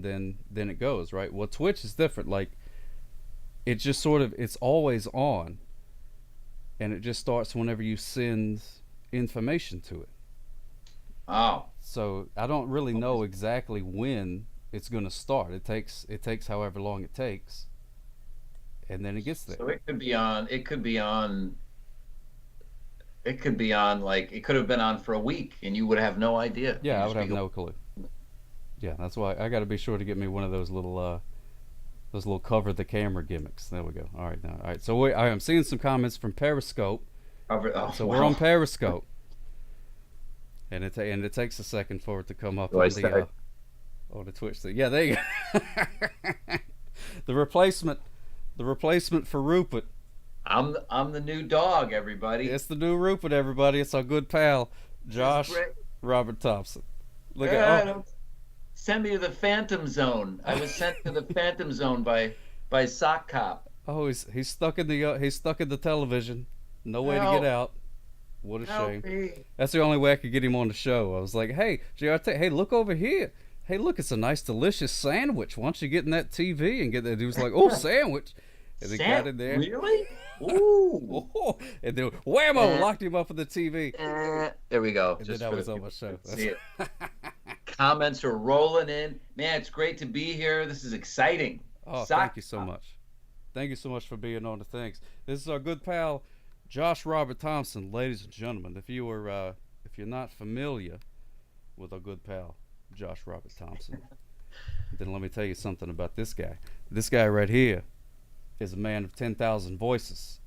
then it goes, right? Well, Twitch is different. Like, it just sort of, it's always on, and it just starts whenever you send information to it. Oh, So I don't really know exactly when it's going to start. It takes however long it takes, and then it gets there. so it could be on. It could be on like it could have been on for a week, and you would have no idea. You Yeah, I would just be have going. no clue. Yeah, that's why I got to be sure to get me one of those little cover the camera gimmicks. There we go. All right, now, all right. So I am seeing some comments from Periscope. Oh So we're on wow! Periscope, and it takes a second for it to come up Do I on start? the Twitch thing. Yeah, there you go. the replacement the replacement for Rupert. I'm the new dog, everybody. It's the new Rupert, everybody. It's our good pal This is Josh great. Robert Thompson. Look at Yeah, don't send me to the Phantom Zone. I was sent to the Phantom Zone by Sock Cop. he's stuck in the television. No way to get Help! out. What a Help shame. me! That's the only way I could get him on the show. I was like, hey, JRT, hey, look over here. Hey, look, it's a nice, delicious sandwich. Why don't you get in that TV and get that? He was like, oh, sandwich. And they Sam, got in there. really? Ooh. Oh, and then whammo, locked him up in the TV. There we go. And then Just that for the was on my people who show. can see it. Comments are rolling in. Man, it's great to be here. This is exciting. Oh, Sock thank you so Cop. much. Thank you so much for being on the things. This is our good pal, Josh Robert Thompson, ladies and gentlemen. If you're not familiar with our good pal, Josh Robert Thompson, then let me tell you something about this guy. This guy right here is a man of 10,000 voices.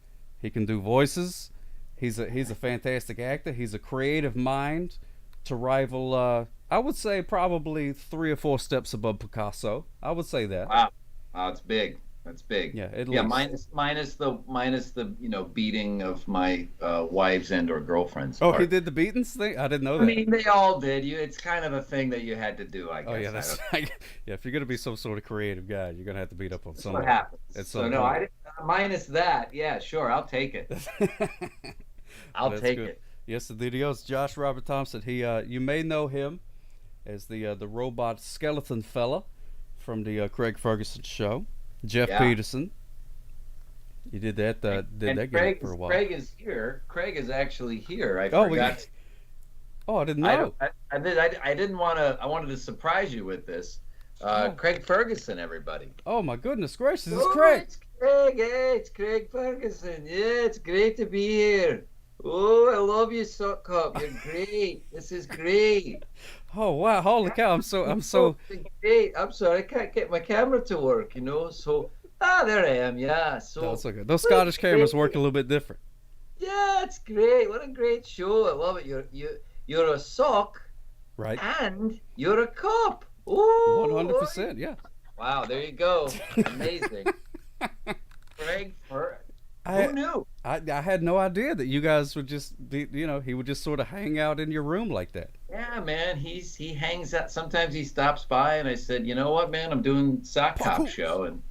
He can do voices. He's a fantastic actor. He's a creative mind to rival. I would say probably 3 or 4 steps above Picasso. I would say that. Wow. Wow, it's big. That's big. Yeah, at Yeah, least. minus the beating of my wives and or girlfriends Oh, he part. did the Beatles thing. I didn't know I that. mean, they all did. It's kind of a thing that you had to do, I Oh yeah, guess. I that's don't. yeah. If you're gonna be some sort of creative guy, you're gonna have to beat up on That's what somebody happens. at So some no, point. I didn't, minus that. Yeah, sure, I'll take it. I'll That's take good. it. Yes, the DDO's Josh Robert Thompson. You may know him as the robot skeleton fella from the Craig Ferguson show. Jeff Yeah. Peterson. You did And that gimmick for a while. Craig is here. Craig is actually here. I Oh, we. forgot. Oh, I didn't I don't. know. I didn't want to. I wanted to surprise you with this. Oh, Craig Ferguson, everybody. oh my goodness gracious! It's Oh, Craig. it's Craig. Hey, it's Craig Ferguson. Yeah, it's great to be here. Oh, I love you, Sock Cop. You're great. This is great. Oh wow! Holy cow! I'm Oh, so. it's great. I'm sorry, I can't get my camera to work, you know. So, there I am. Yeah. No, So, it's okay. Those what a Scottish cameras work great. a little bit different. Yeah, it's great. What a great show. I love it. You're a sock Right. and you're a cop. Ooh. 100%. Yeah. Wow, there you go. Amazing. Craig Fer I Who knew? I had no idea that you guys would just be, he would just sort of hang out in your room like that. Yeah, man. He hangs out. Sometimes he stops by and I said, you know what, man, I'm doing Sock Cop show and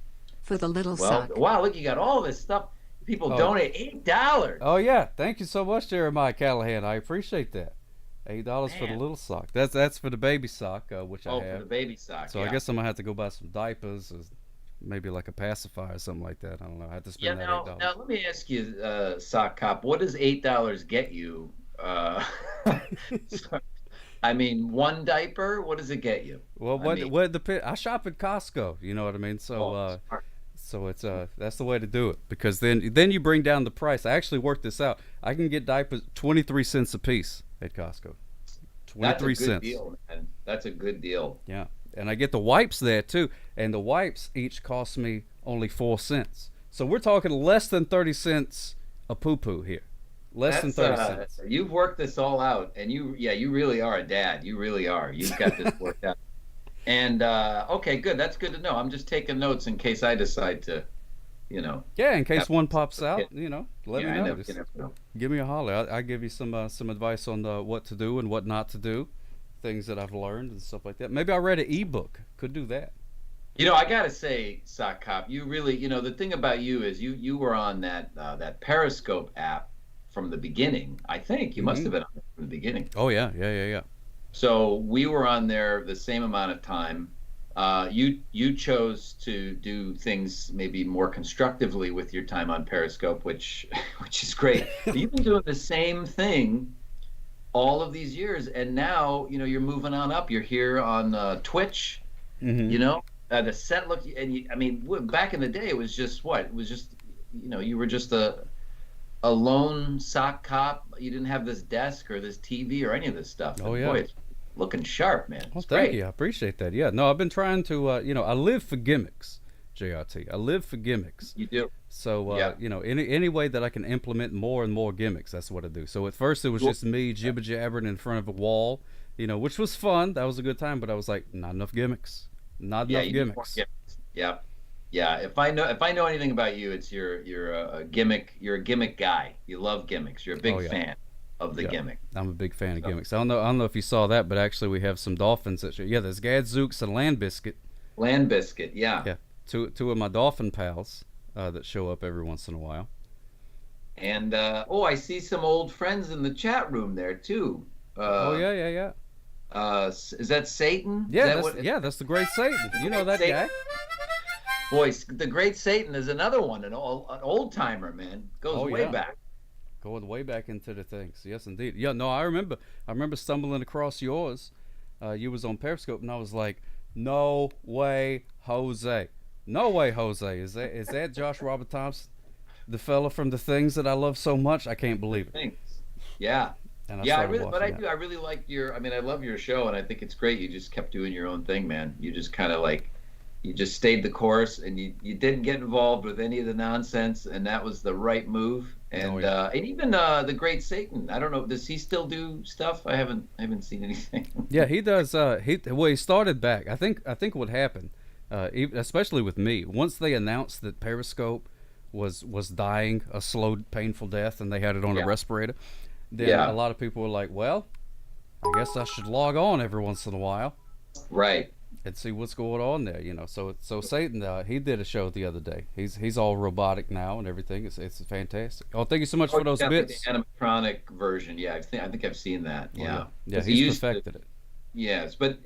for the little well, sock. wow, look, you got all this stuff. People Oh, donate $8. oh yeah. Thank you so much, Jeremiah Callahan. I appreciate that. $8 for the Man. little sock. That's for the baby sock, which I Oh, for have. the baby sock. So I Yeah. guess I'm gonna have to go buy some diapers, or maybe like a pacifier or something like that. I don't know. I have to Yeah, spend that eight now dollars. let me ask you, Sock Cop, what does $8 get you? So- I mean, one diaper, what does it get you? Well, I mean, what the I shop at Costco. You know what I mean? So oh, smart. so it's that's the way to do it, because then you bring down the price. I actually worked this out. I can get diapers 23 cents a piece at Costco. That's a 23 good cents. deal, man. That's a good deal. Yeah. And I get the wipes there too. And the wipes each cost me only 4 cents. So we're talking less than 30 cents a poo poo here. Less than That's 30 cents. you've worked this all out, and you really are a dad. You really are. You've got this worked out. And okay, good. That's good to know. I'm just taking notes in case I decide to, you know, Yeah, in case have one pops a out, kid. let Yeah, me I know. never, you Just never know. give me a holler. I give you some advice on what to do and what not to do, things that I've learned and stuff like that. Maybe I read an ebook. Could do that. I gotta say, Sock Cop, you really, the thing about you is you were on that Periscope app from the beginning. I think you must Hmm. have been on it from the beginning. Oh yeah, yeah, yeah, yeah. So we were on there the same amount of time. You chose to do things maybe more constructively with your time on Periscope, which which is great. But you've been doing the same thing all of these years, and now you're moving on up. You're here on Twitch. Hmm. The set look, and I mean, back in the day, it was just what? It was just you were just a lone sock cop. You didn't have this desk or this TV or any of this stuff. Oh And yeah. boy, it's looking sharp, man. Well, It's thank great. you. I appreciate that. Yeah. No, I've been trying to. I live for gimmicks, JRT. I live for gimmicks. You do. So Yeah. any way that I can implement more and more gimmicks, that's what I do. So at first it was Cool. just me jibber jabbering in front of a wall, which was fun. That was a good time. But I was like, not enough gimmicks. Not Yeah, enough you need more gimmicks. gimmicks. Yeah. Yeah. If I know anything about you, it's you're a gimmick. You're a gimmick guy. You love gimmicks. You're a Oh big yeah. fan of the Yeah. gimmick. I'm a big fan of So, gimmicks. I don't know if you saw that, but actually we have some dolphins that show. Yeah, there's Gadzooks and Land Biscuit. Land biscuit. Yeah. Yeah, two of my dolphin pals that show up every once in a while. And oh, I see some old friends in the chat room there too. Oh Uh, yeah, yeah, yeah. is that Satan? Is Yeah, that that's what? yeah, that's the Great Satan. You know Great that Satan. guy? Boy, the Great Satan is another one, an old timer, man. Goes Oh way yeah, back. going way back into the things. Yes, indeed. Yeah, no, I remember stumbling across yours. You was on Periscope, and I was like, "No way, Jose! No way, Jose! Is that Josh Robert Thompson, the fella from the things that I love so much? I can't believe it." Thanks. Yeah. And I Yeah, started but watching I that. do. I really like your. I mean, I love your show, and I think it's great. You just kept doing your own thing, man. You just kind of like, you just stayed the course, and you didn't get involved with any of the nonsense, and that was the right move. Oh And yeah. even the Great Satan. I don't know. Does he still do stuff? I haven't seen anything. Yeah, he does. He started back. I think what happened, especially with me, once they announced that Periscope was dying a slow, painful death, and they had it on a Yeah. respirator, then a Yeah. lot of people were like, "Well, I guess I should log on every once in a while Right. and see what's going on there." So Satan, he did a show the other day. He's all robotic now and everything. It's fantastic. Oh, thank you so much Oh, for you those got like the bits. animatronic version. Yeah, I think I've seen that. Oh yeah, Yeah. yeah. Because he He's used to. perfected it. Yes, but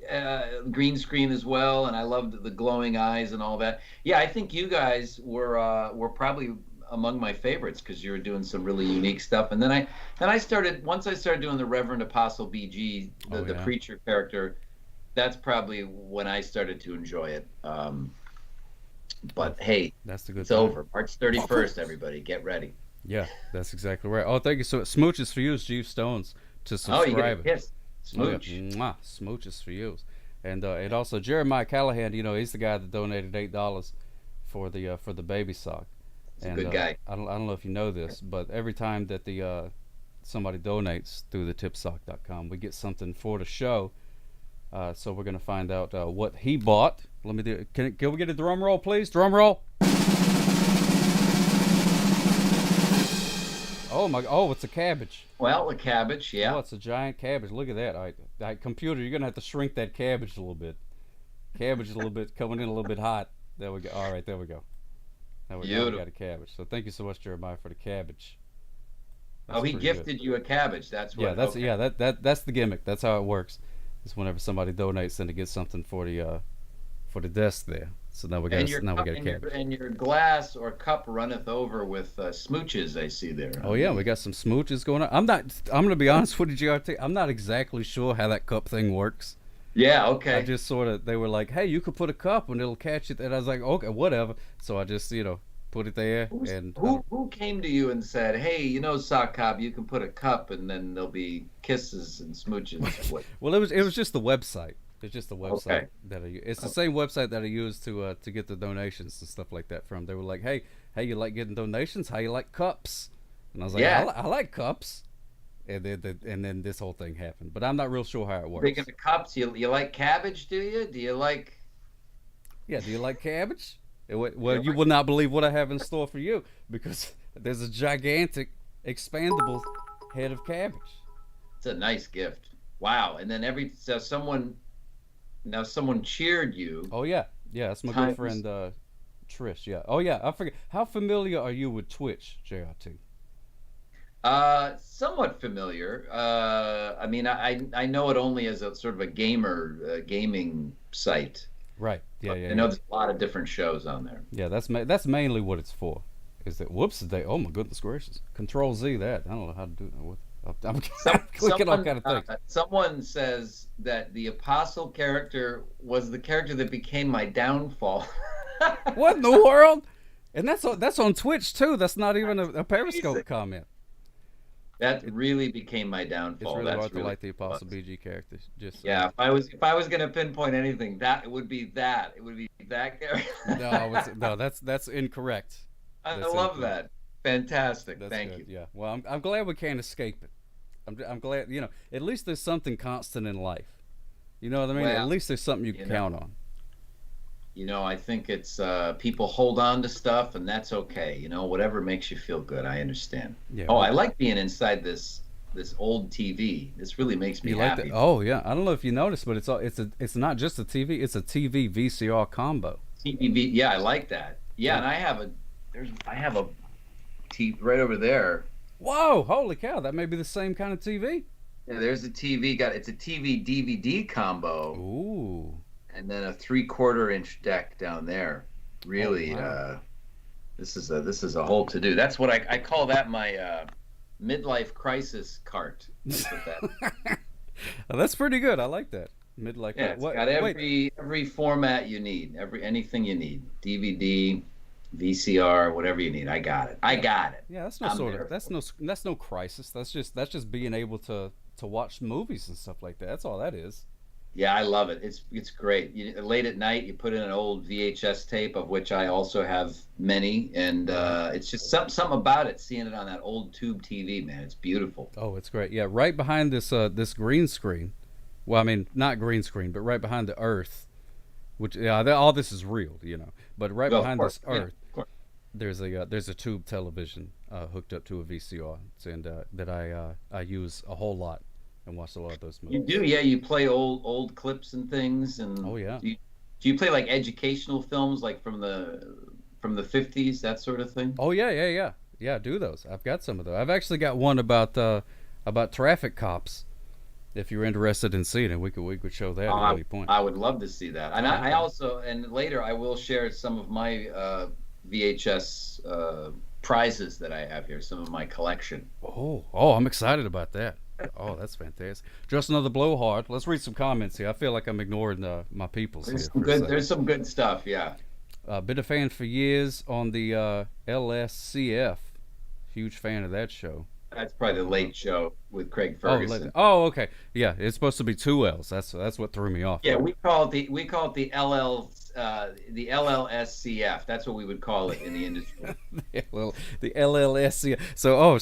green screen as well, and I loved the glowing eyes and all that. Yeah, I think you guys were probably among my favorites because you were doing some really unique stuff. And then I started once I started doing the Reverend Apostle BG, the Oh the yeah, preacher character. That's probably when I started to enjoy it. oh, But hey, that's the good it's time. over. March 31st, everybody, get ready. Yeah, that's exactly right. Oh, thank you. So smooches for you, Steve Stones, to Oh, you get a subscribe. kiss, Oh yeah, smooch. mwah, smooches for you. And also Jeremiah Callahan. He's the guy that donated $8 for the baby sock. It's a And good guy. I don't know if you know this, but every time that the somebody donates through the tipsock.com, we get something for the show. So we're gonna find out what he bought. Let me do. Can we get a drum roll, please? Drum roll. Oh my! Oh, it's a cabbage. Well, a cabbage, Oh, yeah. it's a giant cabbage. Look at that. All right, computer, you're gonna have to shrink that cabbage a little bit. Cabbage a little bit coming in a little bit hot. There we go. All right, there we go. Now we got Beautiful. a cabbage. So thank you so much, Jeremiah, for the cabbage. Oh, That's he pretty good. gifted you a cabbage. That's Yeah, what. Okay. that's the gimmick. That's how it works. Is whenever somebody donates, then to get something for the desk there. So And your now we cup got a and your cabbage. and your glass or cup runneth over with smooches. I see there. Oh yeah, we got some smooches going on. I'm gonna be honest with you, GRT. I'm not exactly sure how that cup thing works. Yeah. I Okay. just sort of, they were like, "Hey, you could put a cup and it'll catch it," and I was like, "Okay, whatever." So I just put it there, Who's, and who came to you and said, "Hey, sock cop, you can put a cup and then there'll be kisses and smooches." What? well, it was just the website. It's just the Okay. website that it's the same website that I use to get the donations and stuff like that from. They were like, "Hey, you like getting donations? How you like cups?" And I was like, Yeah. I like cups." And then this whole thing happened, but I'm not real sure how it Speaking works. of cups, you like cabbage? Do you? Do you like? Yeah, do you like cabbage? You Well, you like will not believe what I have in store for you because there's a gigantic, expandable head of cabbage. it's a nice gift. Wow. And then someone cheered you Oh yeah, yeah, that's my good times. friend Trish. Yeah. Oh yeah, I forget. How familiar are you with Twitch, JRT? Somewhat familiar. I mean, I know it only as a sort of a gaming site. Right. Yeah, But yeah, I know yeah. there's a lot of different shows on there. Yeah, that's mainly what it's for. Is that whoops? They oh my goodness gracious! Control Z that. I don't know how to do that. I'm clicking all kind of things. Someone says that the apostle character was the character that became my downfall. What in the world? And that's on Twitch too. That's not even a Periscope Amazing. comment. That really became my It's downfall. really That's hard to really like the Apostle was. BG characters. Just Yeah, if I was gonna pinpoint anything, that it would be that. It would be that no, character. no, that's incorrect. I That's love incorrect. that. Fantastic. That's Thank good. you. Yeah. Well, I'm glad we can't escape it. I'm glad at least there's something constant in life. You know what I mean? At Well, least there's something you you can know, count on. I think it's people hold on to stuff, and that's okay. Whatever makes you feel good. I understand. Yeah. Oh, I like being inside this old TV. This really makes me You like that? happy. Oh yeah. I don't know if you noticed, but it's not just a TV. It's a TV VCR combo. TVB. Yeah, I like that. Yeah, Yeah. and I have a TV right over there. Whoa! Holy cow! That may be the same kind of TV. Yeah, there's a TV. It's a TV DVD combo, Ooh. and then a 3/4 inch deck down there. Really, Oh, wow. this is a whole to do. That's what I call that my midlife crisis cart. That's what that. Oh, that's pretty good. I like that. Midlife. Yeah, it's What? got Wait. every format you need, anything you need, DVD, VCR, whatever you need. I got it. I got it. Yeah, that's no I'm sort there of. That's no crisis. That's just being able to watch movies and stuff like that. That's all that is. Yeah, I love it. It's great. Late at night, you put in an old VHS tape, of which I also have many, and it's just something about it. Seeing it on that old tube TV, man, it's beautiful. Oh, it's great. Yeah, right behind this green screen. Well, I mean, not green screen, but right behind the Earth, which all this is real. But right Well, of behind course, this yeah, Earth, of course. there's a tube television hooked up to a VCR, and that I use a whole lot and watch a lot of those You movies. do, yeah. You play old clips and things, Oh and yeah. do you play like educational films, like from the 50s, that sort of thing? Oh yeah, yeah, yeah, yeah. I do those. I've got some of those. I've actually got one about traffic cops. If you're interested in seeing it, we could show that at any point. I would love to see that. And Oh, I okay. also, and later I will share some of my VHS prizes that I have here, some of my collection. Oh, I'm excited about that. Oh, that's fantastic. Just another blowhard. Let's read some comments here. I feel like I'm ignoring my peoples here for a second. There's some good stuff, yeah. Been a fan for years on the LSCF. Huge fan of that show. That's probably the late show with Craig Oh, Ferguson. okay. Yeah, it's supposed to be two L's. That's what threw me off. Yeah, we call it the LLSCF. That's what we would call it in the industry. Well, the LLSC. So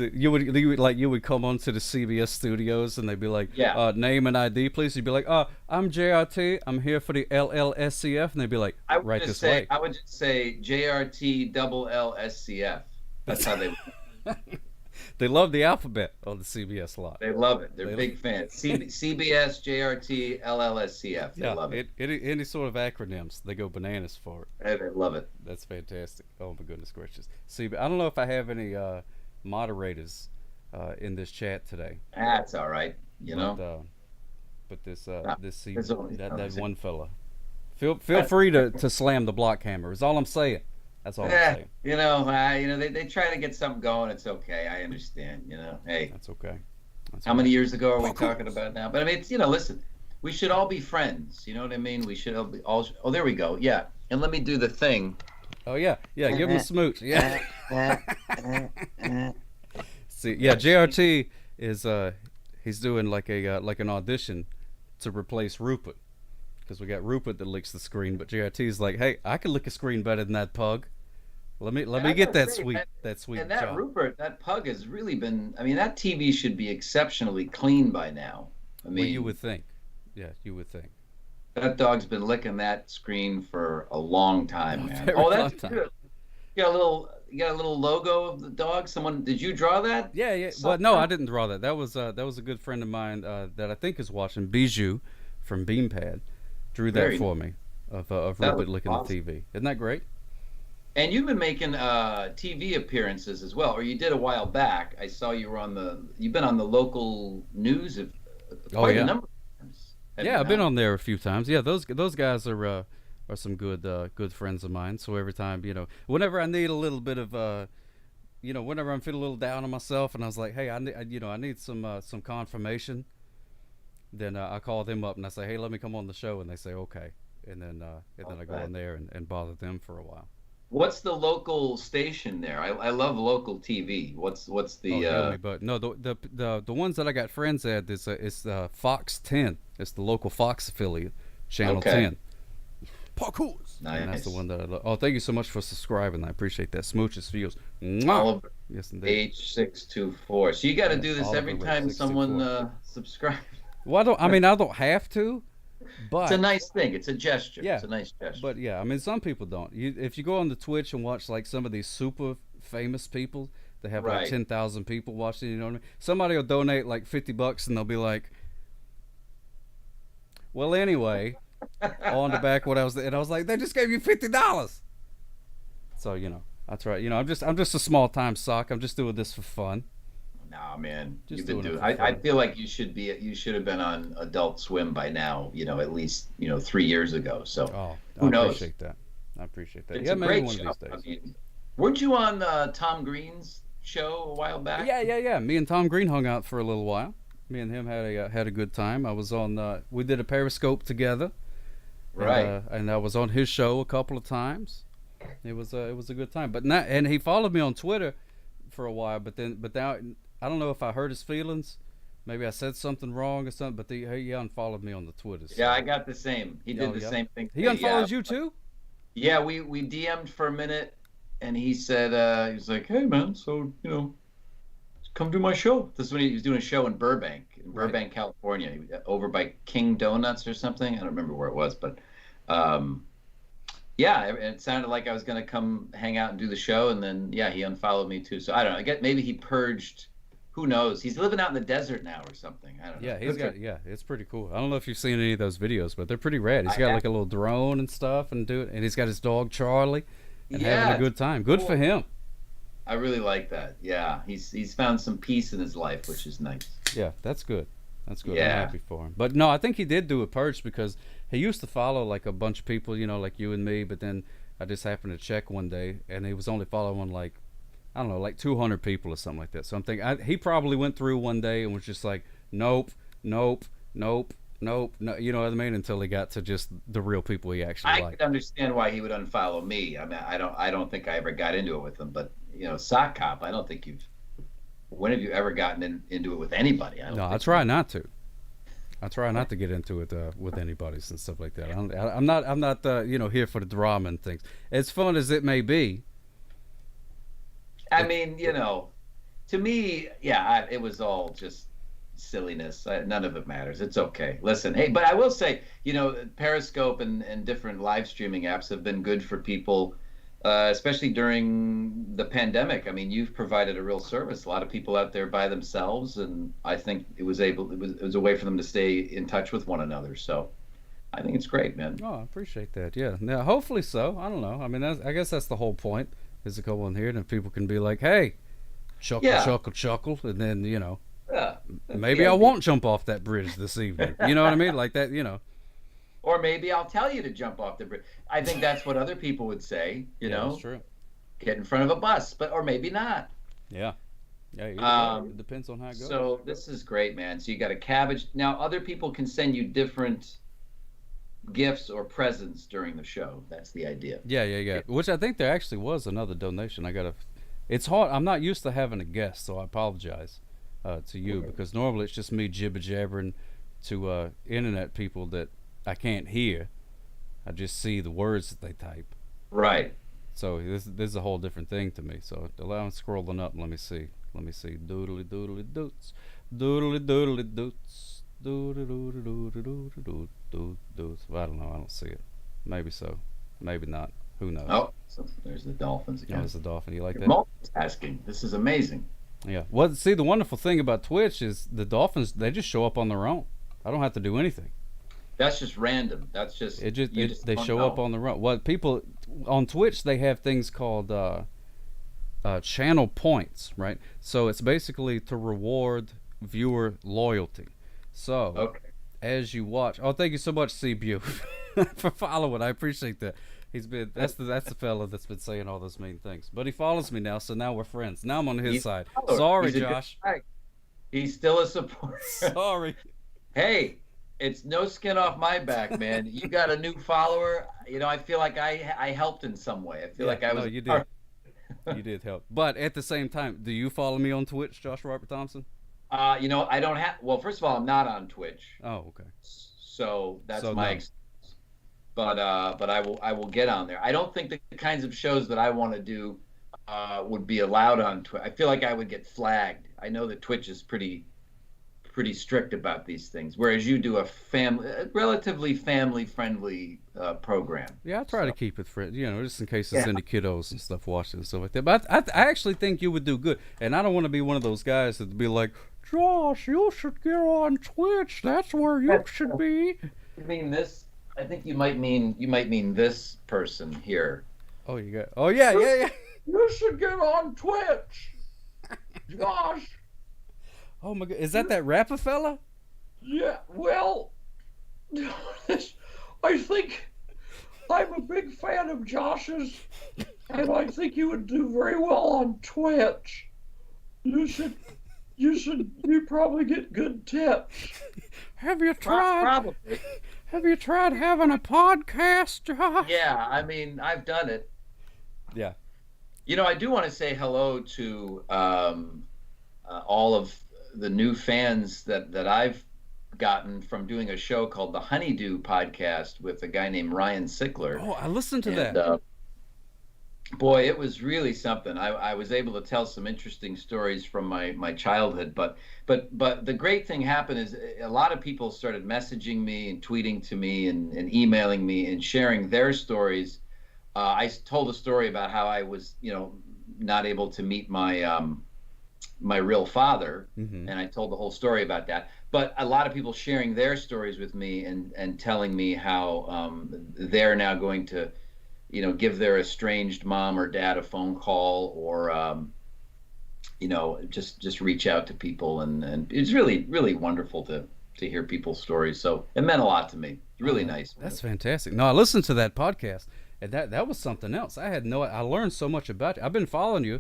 you would come onto the CBS studios and they'd be like, Yeah. name and ID, please. You'd be like, I'm JRT. I'm here for the LLSCF, and they'd be like, right this way. I would just say JRT double LSCF. That's how they They love the alphabet on the CBS lot. They love it. They're They- big fans. CBS, JRT, LLSCF. They love it. Any sort of acronyms, they go bananas for it. They love it. That's fantastic. Oh my goodness gracious. See, I don't know if I have any moderators in this chat today. That's all right. But this there's only- that one fella. Feel free to slam the block hammer. Is all I'm saying. That's all I'm saying. They try to get something going. It's okay. I understand. Hey, That's okay. That's how okay. many years ago are we talking about now? But I mean, listen, we should all be friends. You know what I mean? We should all be all. Oh, there we go. Yeah. And let me do the thing. Oh yeah, yeah. Give him a smooch. Yeah. See, yeah. JRT is he's doing like an audition to replace Rupert because we got Rupert that licks the screen, but JRT's like, hey, I can lick a screen better than that pug. Let me I get gotta that say, sweet And that job. Rupert, that pug has really been. I mean, that TV should be exceptionally clean by now. I mean, Well, you would think. Yeah, you would think. that dog's been licking that screen for a long time, A man. very Oh, long that's time. good. You got a little logo of the dog. Did you draw that? Yeah, yeah. Well, no, I didn't draw that. That was a good friend of mine that I think is watching. Bijou from Beanpad drew that Very for me of That Rupert was licking awesome. the TV. Isn't that great? And you've been making TV appearances as well, or you did a while back. I saw you've been on the local news Oh quite yeah. a number of times. Have Yeah, you I've been not? on there a few times. Yeah, those guys are some good friends of mine. So every time, whenever I need a little bit of whenever I'm feeling a little down on myself, and I was like, hey, I need some confirmation, then I call them up and I say, hey, let me come on the show, and they say okay, and then I go Okay. on there and bother them for a while. What's the local station there? I love local TV. What's Oh, the you owe me, but no, the ones that I got friends at is it's Fox 10. It's the local Fox affiliate, Channel okay, 10. Parkours, and that's the nice. one that I love. Oh, thank you so much for subscribing. I appreciate that. Smooches feels. Mwah! Oliver Yes, indeed. H624. So you got to Yeah, do this Oliver every Rich time someone 624. subscribes. Well, I don't have to, It's a but nice thing. It's a gesture. yeah, It's a nice gesture. but yeah, I mean, some people don't. If you go on the Twitch and watch like some of these super famous people that have like Right. 10,000 people watching, you know what I mean? Somebody will donate like $50 and they'll be like, well, anyway, on the back what I was, and I was like, they just gave you $50. So that's right. I'm just a small time sock. I'm just doing this for fun. No, man, Just you've been doing it doing. for I fun. feel like you should have been on Adult Swim by now. At least 3 years ago. So Oh, I who knows? appreciate that. I appreciate that. It's Yeah, a maybe great one of show. these I days. mean, weren't you on Tom Green's show a while back? Yeah. Me and Tom Green hung out for a little while. Me and him had a good time. I was on. We did a Periscope together, Right. and I was on his show a couple of times. It was a good time. But not, and he followed me on Twitter for a while. But now I don't know if I hurt his feelings. Maybe I said something wrong or something. But he unfollowed me on the Twitter. Yeah, So. I got the same. He did Oh the yeah. same thing He to me. Yeah. unfollows you too? Yeah, we DM'd for a minute, and he said he was like, "Hey man, so come do my show." This is when he was doing a show in Right. Burbank, California, over by King Donuts or something. I don't remember where it was, but um, yeah, it sounded like I was gonna come hang out and do the show, and then yeah, he unfollowed me too. So I don't know. I get maybe he purged. Who knows? He's living out in the desert now or something. I don't know. Yeah, he's Good for. got yeah, it's pretty cool. I don't know if you've seen any of those videos, but they're pretty rad. He's got I, like a little drone and stuff and he's got his dog Charlie and having a yeah, it's good time. Good for cool. him. I really like that. Yeah, he's found some peace in his life, which is nice. Yeah, that's good. That's good. I'm Yeah. happy for him. But no, I think he did do a purge because he used to follow like a bunch of people, like you and me, but then I just happened to check one day and he was only following like I don't know, like 200 people or something like that. So I'm thinking he probably went through one day and was just like, nope, nope, nope, nope, no, you know what I mean? Until he got to just the real people he actually I liked. could understand why he would unfollow me. I mean, I don't think I ever got into it with him, but sock cop. I don't think you've. When have you ever gotten into it with anybody? I don't No, I think try you. not to. I try not to get into it with anybody and stuff like that. I'm not here for the drama and things. As fun as it may be, I it, mean, to me, yeah, it was all just silliness. None of it matters. It's okay. Listen, hey, but I will say, Periscope and different live streaming apps have been good for people, especially during the pandemic. I mean, you've provided a real service. A lot of people out there by themselves, and I think it was a way for them to stay in touch with one another. So I think it's great, man. oh, I appreciate that. Yeah. Now, hopefully so. I don't know. I mean, I guess that's the whole point. Is to go on here and people can be like, hey, chuckle, Yeah, chuckle, chuckle, and then yeah, that's the maybe I idea. won't jump off that bridge this evening. You know what I mean? Like that. Or maybe I'll tell you to jump off the bridge. I think that's what other people would say, Yeah, that's true. get in front of a bus, or maybe not. Yeah. Yeah. Either way, it Um, depends on how it goes. so this is great, man. So you got a cabbage. Now, other people can send you different gifts or presents during the show. That's the idea. Yeah. Which I think there actually was another donation. I gotta. It's hard. I'm not used to having a guest, so I apologize to you because normally it's just me jibber jabbering to internet people that I can't hear. I just see the words that they type. Right. So this is a whole different thing to me. So allow me scrolling up. Let me see. Let me see. Doodly doodly doots. Doodly doodly doots. Doodly doodly doodly doodly doots. Well, I don't know. I don't see it. Maybe so. Maybe not. Who knows? Oh, so there's the dolphins Oh, again. there's a dolphin. You like You're that? multitasking. This is amazing. Yeah. Well, see, the wonderful thing about Twitch is the dolphins. They just show up on their own. I don't have to do anything. That's just random. That's just you just They don't show up know. on their own. Well, people on Twitch they have things called channel points, right? So it's basically to reward viewer loyalty. So Okay. as you watch. Oh, thank you so much, CBU, for following. I appreciate that. That's the fella that's been saying all those mean things. But he follows me now, so now we're friends. Now I'm on his side. Sorry, Josh. He's still a supporter. Sorry. Hey, it's no skin off my back, man. You got a new follower. You know, I feel like I helped in some way. I feel like I was. No, you did. You did help. But at the same time, do you follow me on Twitch, Josh Robert Thompson? You know, I don't have. Well, first of all, I'm not on Twitch. Oh, okay. So that's my excuse. But I will get on there. I don't think the kinds of shows that I want to do would be allowed on Twitch. I feel like I would get flagged. I know that Twitch is pretty strict about these things, whereas you do a relatively family-friendly program. Yeah, I try to keep it friendly, you know, just in case there's any kiddos and stuff watching and stuff like that. But I actually think you would do good, and I don't want to be one of those guys that'd be like, Josh, you should get on Twitch. That's where you should be. You mean this? I think you might mean this person here. Oh, you got. Oh yeah. You should get on Twitch, Josh. Oh my God, is that rapper fella? Yeah. Well, I think I'm a big fan of Josh's, and I think you would do very well on Twitch. You probably get good tips. Have you tried? Probably. Have you tried having a podcast, Josh? Yeah, I mean, I've done it. Yeah. You know, I do want to say hello to all of the new fans that I've gotten from doing a show called the Honeydew Podcast with a guy named Ryan Sickler. Oh, I listened to that. Boy, it was really something. I was able to tell some interesting stories from my childhood, but the great thing happened is a lot of people started messaging me and tweeting to me and emailing me and sharing their stories. I told a story about how I was, you know, not able to meet my my real father, and I told the whole story about that. But a lot of people sharing their stories with me and telling me how they're now going to, you know, give their estranged mom or dad a phone call, or you know, just reach out to people, and it's really wonderful to hear people's stories. So it meant a lot to me. Really nice. That's fantastic. No, I listened to that podcast, and that was something else. I learned so much about you. I've been following you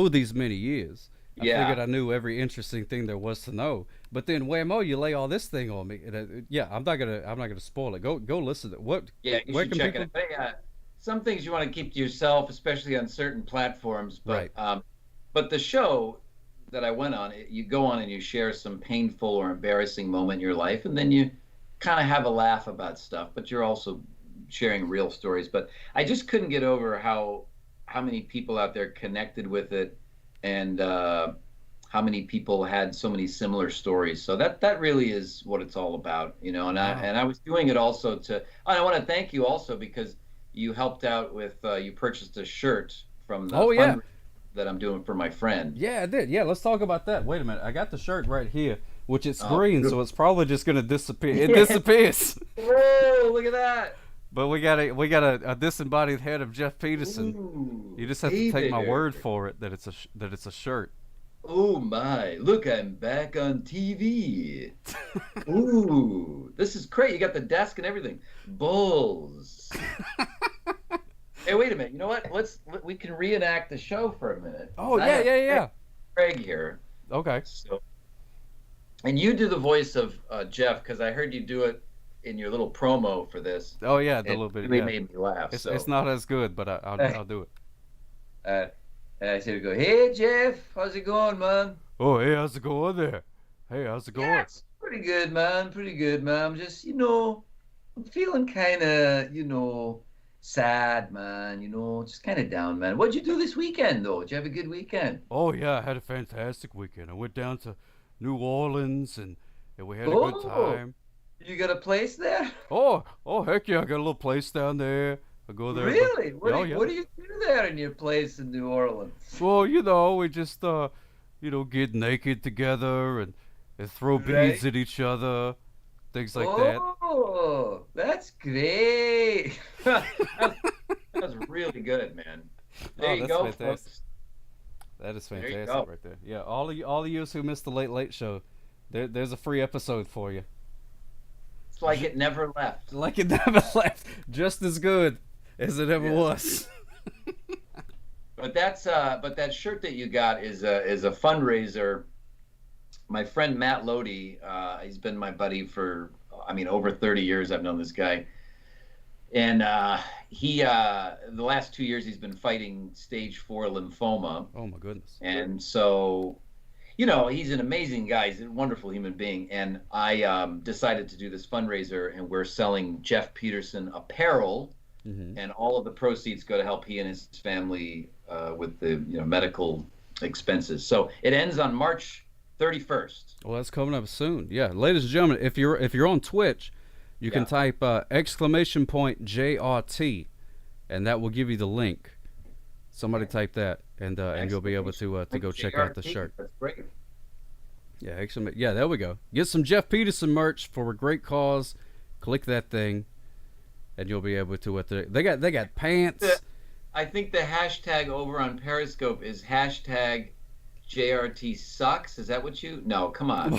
these many years. I figured I knew every interesting thing there was to know. But then, whammo, you lay all this thing on me. I'm not gonna spoil it. Go listen to it. What? Yeah, you should check it out. Some things you want to keep to yourself, especially on certain platforms. But but the show that I went on, you go on and you share some painful or embarrassing moment in your life, and then you kind of have a laugh about stuff. But you're also sharing real stories. But I just couldn't get over how many people out there connected with it, and how many people had so many similar stories. So that really is what it's all about, you know. And I was doing it also I want to thank you also because you helped out with you purchased a shirt from the fundraiser that I'm doing for my friend. Yeah, I did. Yeah, let's talk about that. Wait a minute, I got the shirt right here, which it's green, so it's probably just gonna disappear. It disappears. Whoa! Look at that. But we got a disembodied head of Jeff Peterson. Ooh, you just have to take my word for it that it's a shirt. Oh my! Look, I'm back on TV. Ooh, this is great. You got the desk and everything. Bulls. Hey, wait a minute. You know what? We can reenact the show for a minute. Oh yeah. Craig here. Okay. So, and you do the voice of Jeff because I heard you do it in your little promo for this. Oh yeah, the little bit. It really made me laugh. It's not as good, but I'll do it. And I said, "Go, hey Jeff, how's it going, man?" Oh, hey, how's it going there? Hey, how's it going? Yeah, it's pretty good, man. Pretty good, man. Just, you know, I'm feeling kind of, you know, sad, man. You know, just kind of down, man. What'd you do this weekend, though? Did you have a good weekend? Oh yeah, I had a fantastic weekend. I went down to New Orleans and we had a good time. You got a place there? Oh heck yeah, I got a little place down there. I go there. Really? What do you do there in your place in New Orleans? Well, you know, we just get naked together and throw beads at each other, things like that. Oh, that's great. That's really good, man. There you go, fantastic. folks. That is fantastic right there. Yeah, all of you who missed the Late Late Show, there's a free episode for you. like it never left. Like it never left. Just as good as it ever was. But that shirt that you got is a fundraiser. My friend Matt Lodi, he's been my buddy for, I mean, over 30 years. I've known this guy. And he, the last 2 years, he's been fighting stage 4 lymphoma. Oh, my goodness. And so, you know, he's an amazing guy. He's a wonderful human being. And I decided to do this fundraiser, and we're selling Jeff Peterson apparel. Mm-hmm. And all of the proceeds go to help he and his family with the medical expenses. So it ends on March 31st. Well, that's coming up soon. Yeah, ladies and gentlemen, if you're on Twitch, you can type !JRT, and that will give you the link. Somebody type that, and you'll be able to go check out the shirt. That's great. Yeah, yeah, there we go. Get some Jeff Peterson merch for a great cause. Click that thing, and you'll be able to. They got pants. I think the hashtag over on Periscope is #JRT sucks. Is that what you? No, come on.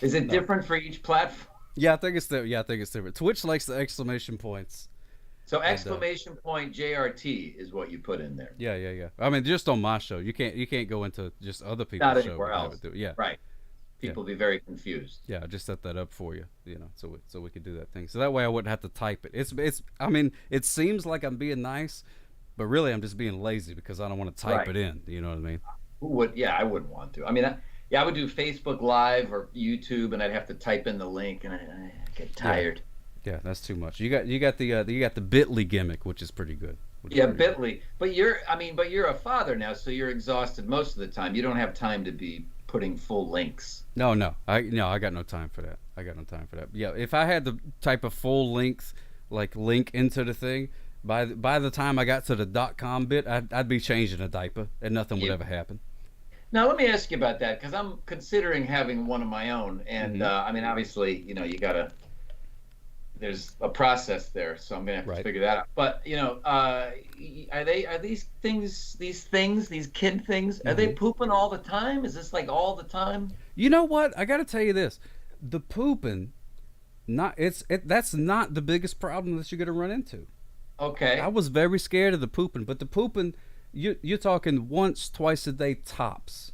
Is it different for each platform? Yeah, I think it's different. Twitch likes the exclamation points. So exclamation point JRT is what you put in there. Yeah. I mean, just on my show, you can't go into just other people's Not show. Anywhere else. Yeah. Right. People be very confused. Yeah, I just set that up for you, so we could do that thing. So that way I wouldn't have to type it. It's. I mean, it seems like I'm being nice, but really I'm just being lazy because I don't want to type it in. You know what I mean? Who would? Yeah, I wouldn't want to. I mean, I would do Facebook Live or YouTube, and I'd have to type in the link, and I get tired. Yeah, that's too much. You got the Bitly gimmick, which is pretty good. Bitly. But you're a father now, so you're exhausted most of the time. You don't have time to be putting full links. No, I got no time for that. Yeah, if I had the type of full length link into the thing, by the time I got to the .com bit, I'd be changing a diaper and nothing would ever happen. Now let me ask you about that, because I'm considering having one of my own, and I mean, obviously, you gotta. There's a process there, so I'm gonna have to figure that out. But are these kid things? Are they pooping all the time? Is this like all the time? You know what? I got to tell you this: the pooping, that's not the biggest problem that you're gonna run into. Okay. I was very scared of the pooping, but the pooping, you're talking once, twice a day tops.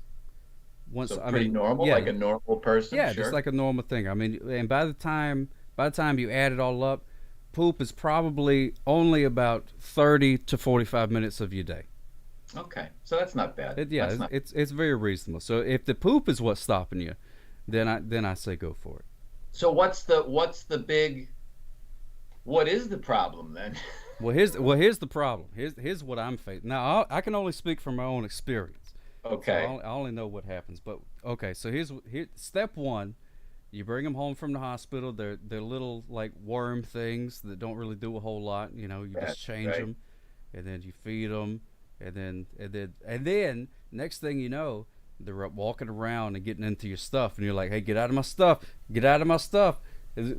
Once, so pretty normal, like a normal person. Yeah, just like a normal thing. I mean, and by the time you add it all up, poop is probably only about 30 to 45 minutes of your day. Okay, so that's not bad. It's very reasonable. So if the poop is what's stopping you, then I say go for it. So what is the problem then? Well, here's the problem. Here's what I'm facing. Now I can only speak from my own experience. Okay. So I only know what happens. But okay, so here's step one. You bring them home from the hospital. They're little like worm things that don't really do a whole lot. You just change them, and then you feed them, and then next thing you know, they're up walking around and getting into your stuff, and you're like, hey, get out of my stuff,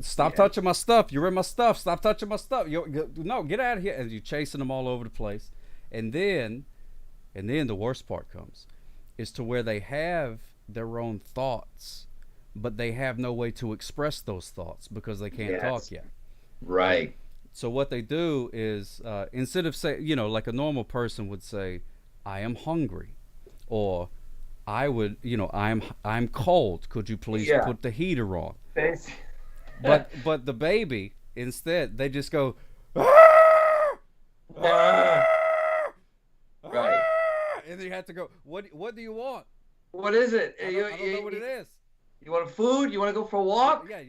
stop touching my stuff. You're in my stuff. Stop touching my stuff. No, get out of here. And you're chasing them all over the place, and then the worst part comes, is to where they have their own thoughts. But they have no way to express those thoughts because they can't talk yet. Right. So what they do is instead of like a normal person would say, I am hungry, or I would, I'm cold. Could you please put the heater on? But the baby, instead, they just go, right. And you have to go, what do you want? What is it? I don't know what it is. You want food? You want to go for a walk? Yeah.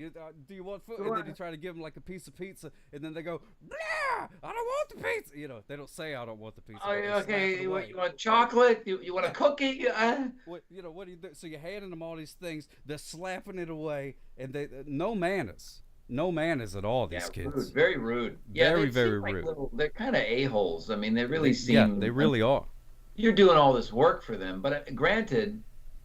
Do you want food? And then you try to give them like a piece of pizza, and then they go, blah! I don't want the pizza. They don't say I don't want the pizza. Okay. You want chocolate? You want a cookie? What do you do? So you're handing them all these things. They're slapping it away, and they no manners at all. These kids. Rude, very rude. Very rude. They're kind of a-holes. I mean, they really seem. Yeah, they really are. You're doing all this work for them, but granted,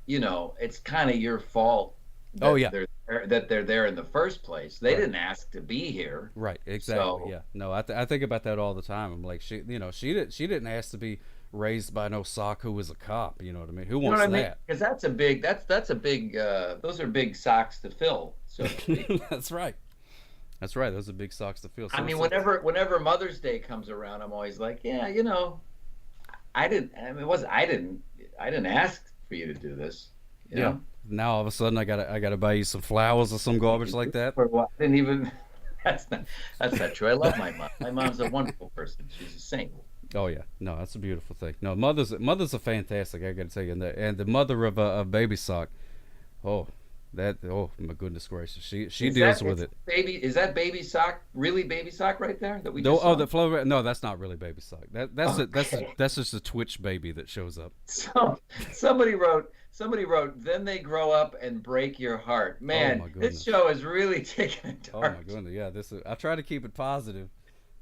it's kind of your fault. That they're there in the first place. They didn't ask to be here. Right. Exactly. So, yeah. No, I think about that all the time. I'm like, she didn't ask to be raised by no sock who was a cop. You know what I mean? Who You know wants what I mean? that? Because that's a big those are big socks to fill, so to speak. That's right. That's right. Those are big socks to fill. I So mean, it's whenever Mother's Day comes around, I'm always like, yeah, you know, I didn't. I mean, it was I didn't ask for you to do this. You yeah. know, Now all of a sudden I gotta buy you some flowers or some garbage like that. for what? I didn't even. That's not true. I love my mom. My mom's a wonderful person. She's a saint. Oh yeah, no, that's a beautiful thing. No, mothers are fantastic. I got to tell you, and the mother of Baby Sock, oh, oh my goodness gracious, she deals with it. Baby, is that Baby Sock really Baby Sock right there that we No, just saw? the flow. No, that's not really Baby Sock. Okay. That's just a Twitch baby that shows up. So somebody wrote, then they grow up and break your heart. Oh Man, my this goodness. show is really taking a Oh dark. my goodness, yeah. I try to keep it positive.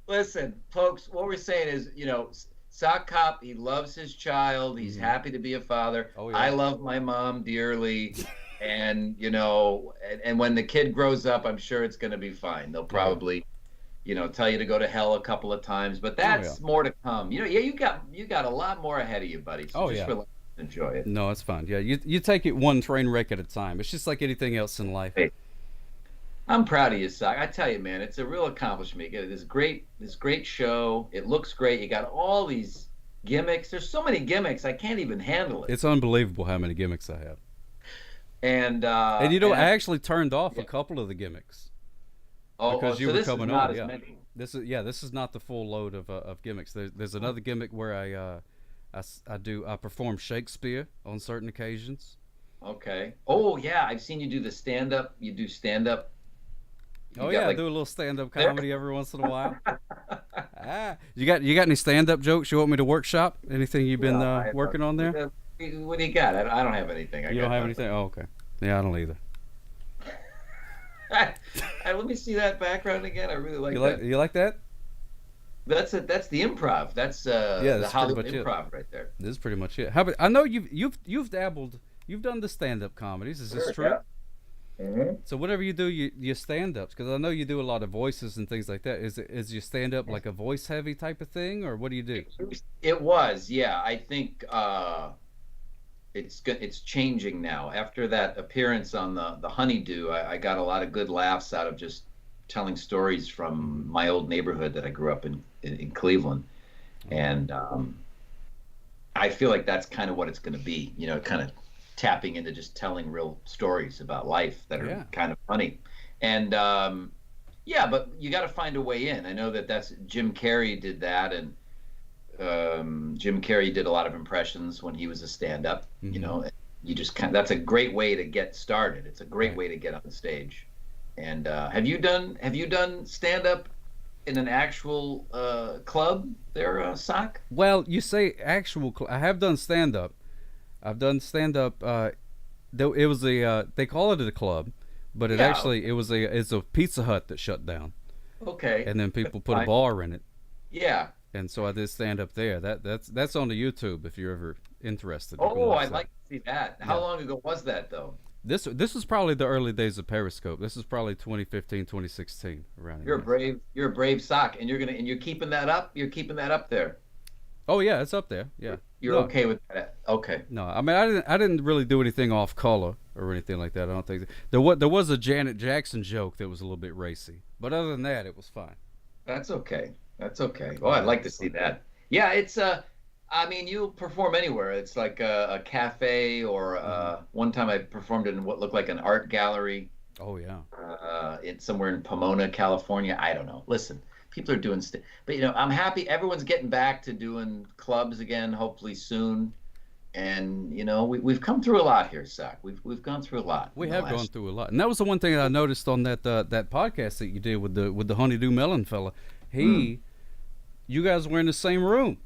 Listen, folks, what we're saying is, you know, Sock Cop, he loves his child. He's happy to be a father. Oh, yeah. I love my mom dearly. And, you know, and when the kid grows up, I'm sure it's going to be fine. They'll probably, you know, tell you to go to hell a couple of times, but that's more to come. You know, yeah, you got a lot more ahead of you, buddy. So just relax and enjoy it. No, it's fine. Yeah, you take it one train wreck at a time. It's just like anything else in life. Hey, I'm proud of you, Sock. I tell you, man, it's a real accomplishment. You get this great show. It looks great. You got all these gimmicks. There's so many gimmicks. I can't even handle it. It's unbelievable how many gimmicks I have. And you know, I actually turned off a couple of the gimmicks because you so were this coming is not on. as Yeah, many. this is not the full load of gimmicks. There's another gimmick where I perform Shakespeare on certain occasions. Okay. Oh yeah, I've seen you do the stand up. You do stand up. Oh yeah, I do a little stand up comedy every once in a while. You got any stand up jokes you want me to workshop? Anything you've been working on there? What do you got? I don't have anything. You don't have anything? Oh, okay. Yeah, I don't either. Let me see that background again. I really like that. You like that? That's it. That's the improv. That's the Hollywood improv right there. This is pretty much it. How about, I know you've dabbled. You've done the stand up comedies. Is this true? Yeah. Mm-hmm. So whenever you do your stand ups, because I know you do a lot of voices and things like that. Is your stand up like a voice heavy type of thing, or what do you do? It was, yeah. I think it's changing now. After that appearance on the Honeydew, I got a lot of good laughs out of just telling stories from my old neighborhood that I grew up in Cleveland, and I feel like that's kind of what it's going to be. You know, kind of tapping into just telling real stories about life that are kind of funny, and yeah, but you got to find a way in. I know that's Jim Carrey did that, and Jim Carrey did a lot of impressions when he was a stand-up. Mm-hmm. You know, you just that's a great way to get started. It's a great way to get on stage. And have you done stand-up in an actual club there, Sock? Well, you say actual. I have done stand-up. I've done stand-up. It was they call it a club, but it's a Pizza Hut that shut down. Okay. And then people put a bar in it. Yeah. And so I did stand up there. That's on the YouTube if you're ever interested. Oh, I'd like to see that. How long ago was that though? This was probably the early days of Periscope. This is probably 2015, 2016 around. You're a brave Sock, and you're keeping that up. You're keeping that up there. Oh yeah, it's up there. Yeah. You're okay with that? Okay. No, I mean I didn't really do anything off color or anything like that. I don't think there was a Janet Jackson joke that was a little bit racy, but other than that, it was fine. That's okay. That's okay. Oh, I'd like to see that. Yeah, it's I mean, you'll perform anywhere. It's like a cafe or one time I performed in what looked like an art gallery. Oh yeah. It's somewhere in Pomona, California. I don't know. Listen, people are doing but you know, I'm happy everyone's getting back to doing clubs again, hopefully soon. And you know, we've come through a lot here, Zach. We've gone through a lot. We have gone through a lot, and that was the one thing that I noticed on that podcast that you did with the Honeydew Melon fella. You guys were in the same room.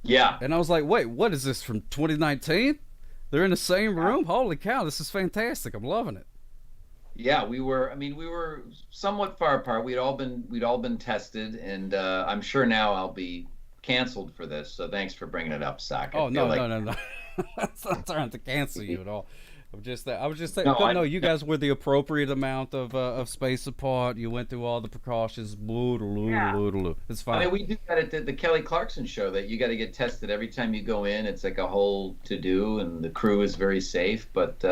Yeah. And I was like, wait, what is this from 2019? They're in the same room? Holy cow, this is fantastic. I'm loving it. Yeah, we were somewhat far apart. We'd all been tested, and I'm sure now I'll be canceled for this. So thanks for bringing it up, Sock. Oh, no. That's not trying to cancel you at all. I was just saying. No, No, you guys were the appropriate amount of space apart. You went through all the precautions. yeah. It's I fine. mean, we do that at the Kelly Clarkson show. That you got to get tested every time you go in. It's like a whole to do, and the crew is very safe. But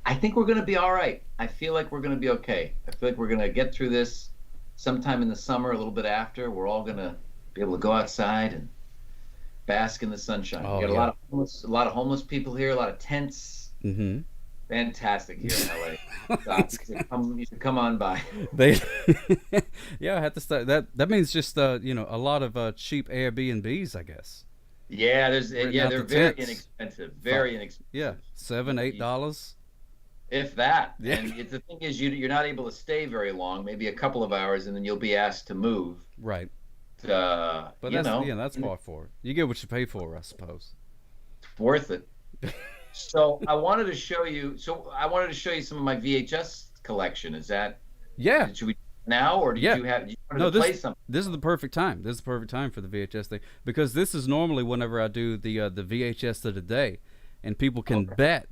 I think we're going to be all right. I feel like we're going to be okay. I feel like we're going to get through this sometime in the summer, a little bit after. We're all going to be able to go outside and bask in the sunshine. Oh We got yeah. a lot of homeless people here, a lot of tents. Mm-hmm. Fantastic here in LA. So you should come on by. They, yeah, I had to start. That means just a lot of cheap Airbnbs, I guess. Yeah, Renting out they're the very tents. inexpensive. Fi- Very inexpensive. Yeah, $7, $8. If that. Yeah. And the thing is, you're not able to stay very long, maybe a couple of hours, and then you'll be asked to move. Right. But That's par for it. You get what you pay for, I suppose. worth it. So I wanted to show you. So I wanted to show you some of my VHS collection. Is that Yeah. should we now, or Yeah. did you wanted No, to play something? this is the perfect time. This is the perfect time for the VHS thing because this is normally whenever I do the VHS of the day, and people can bet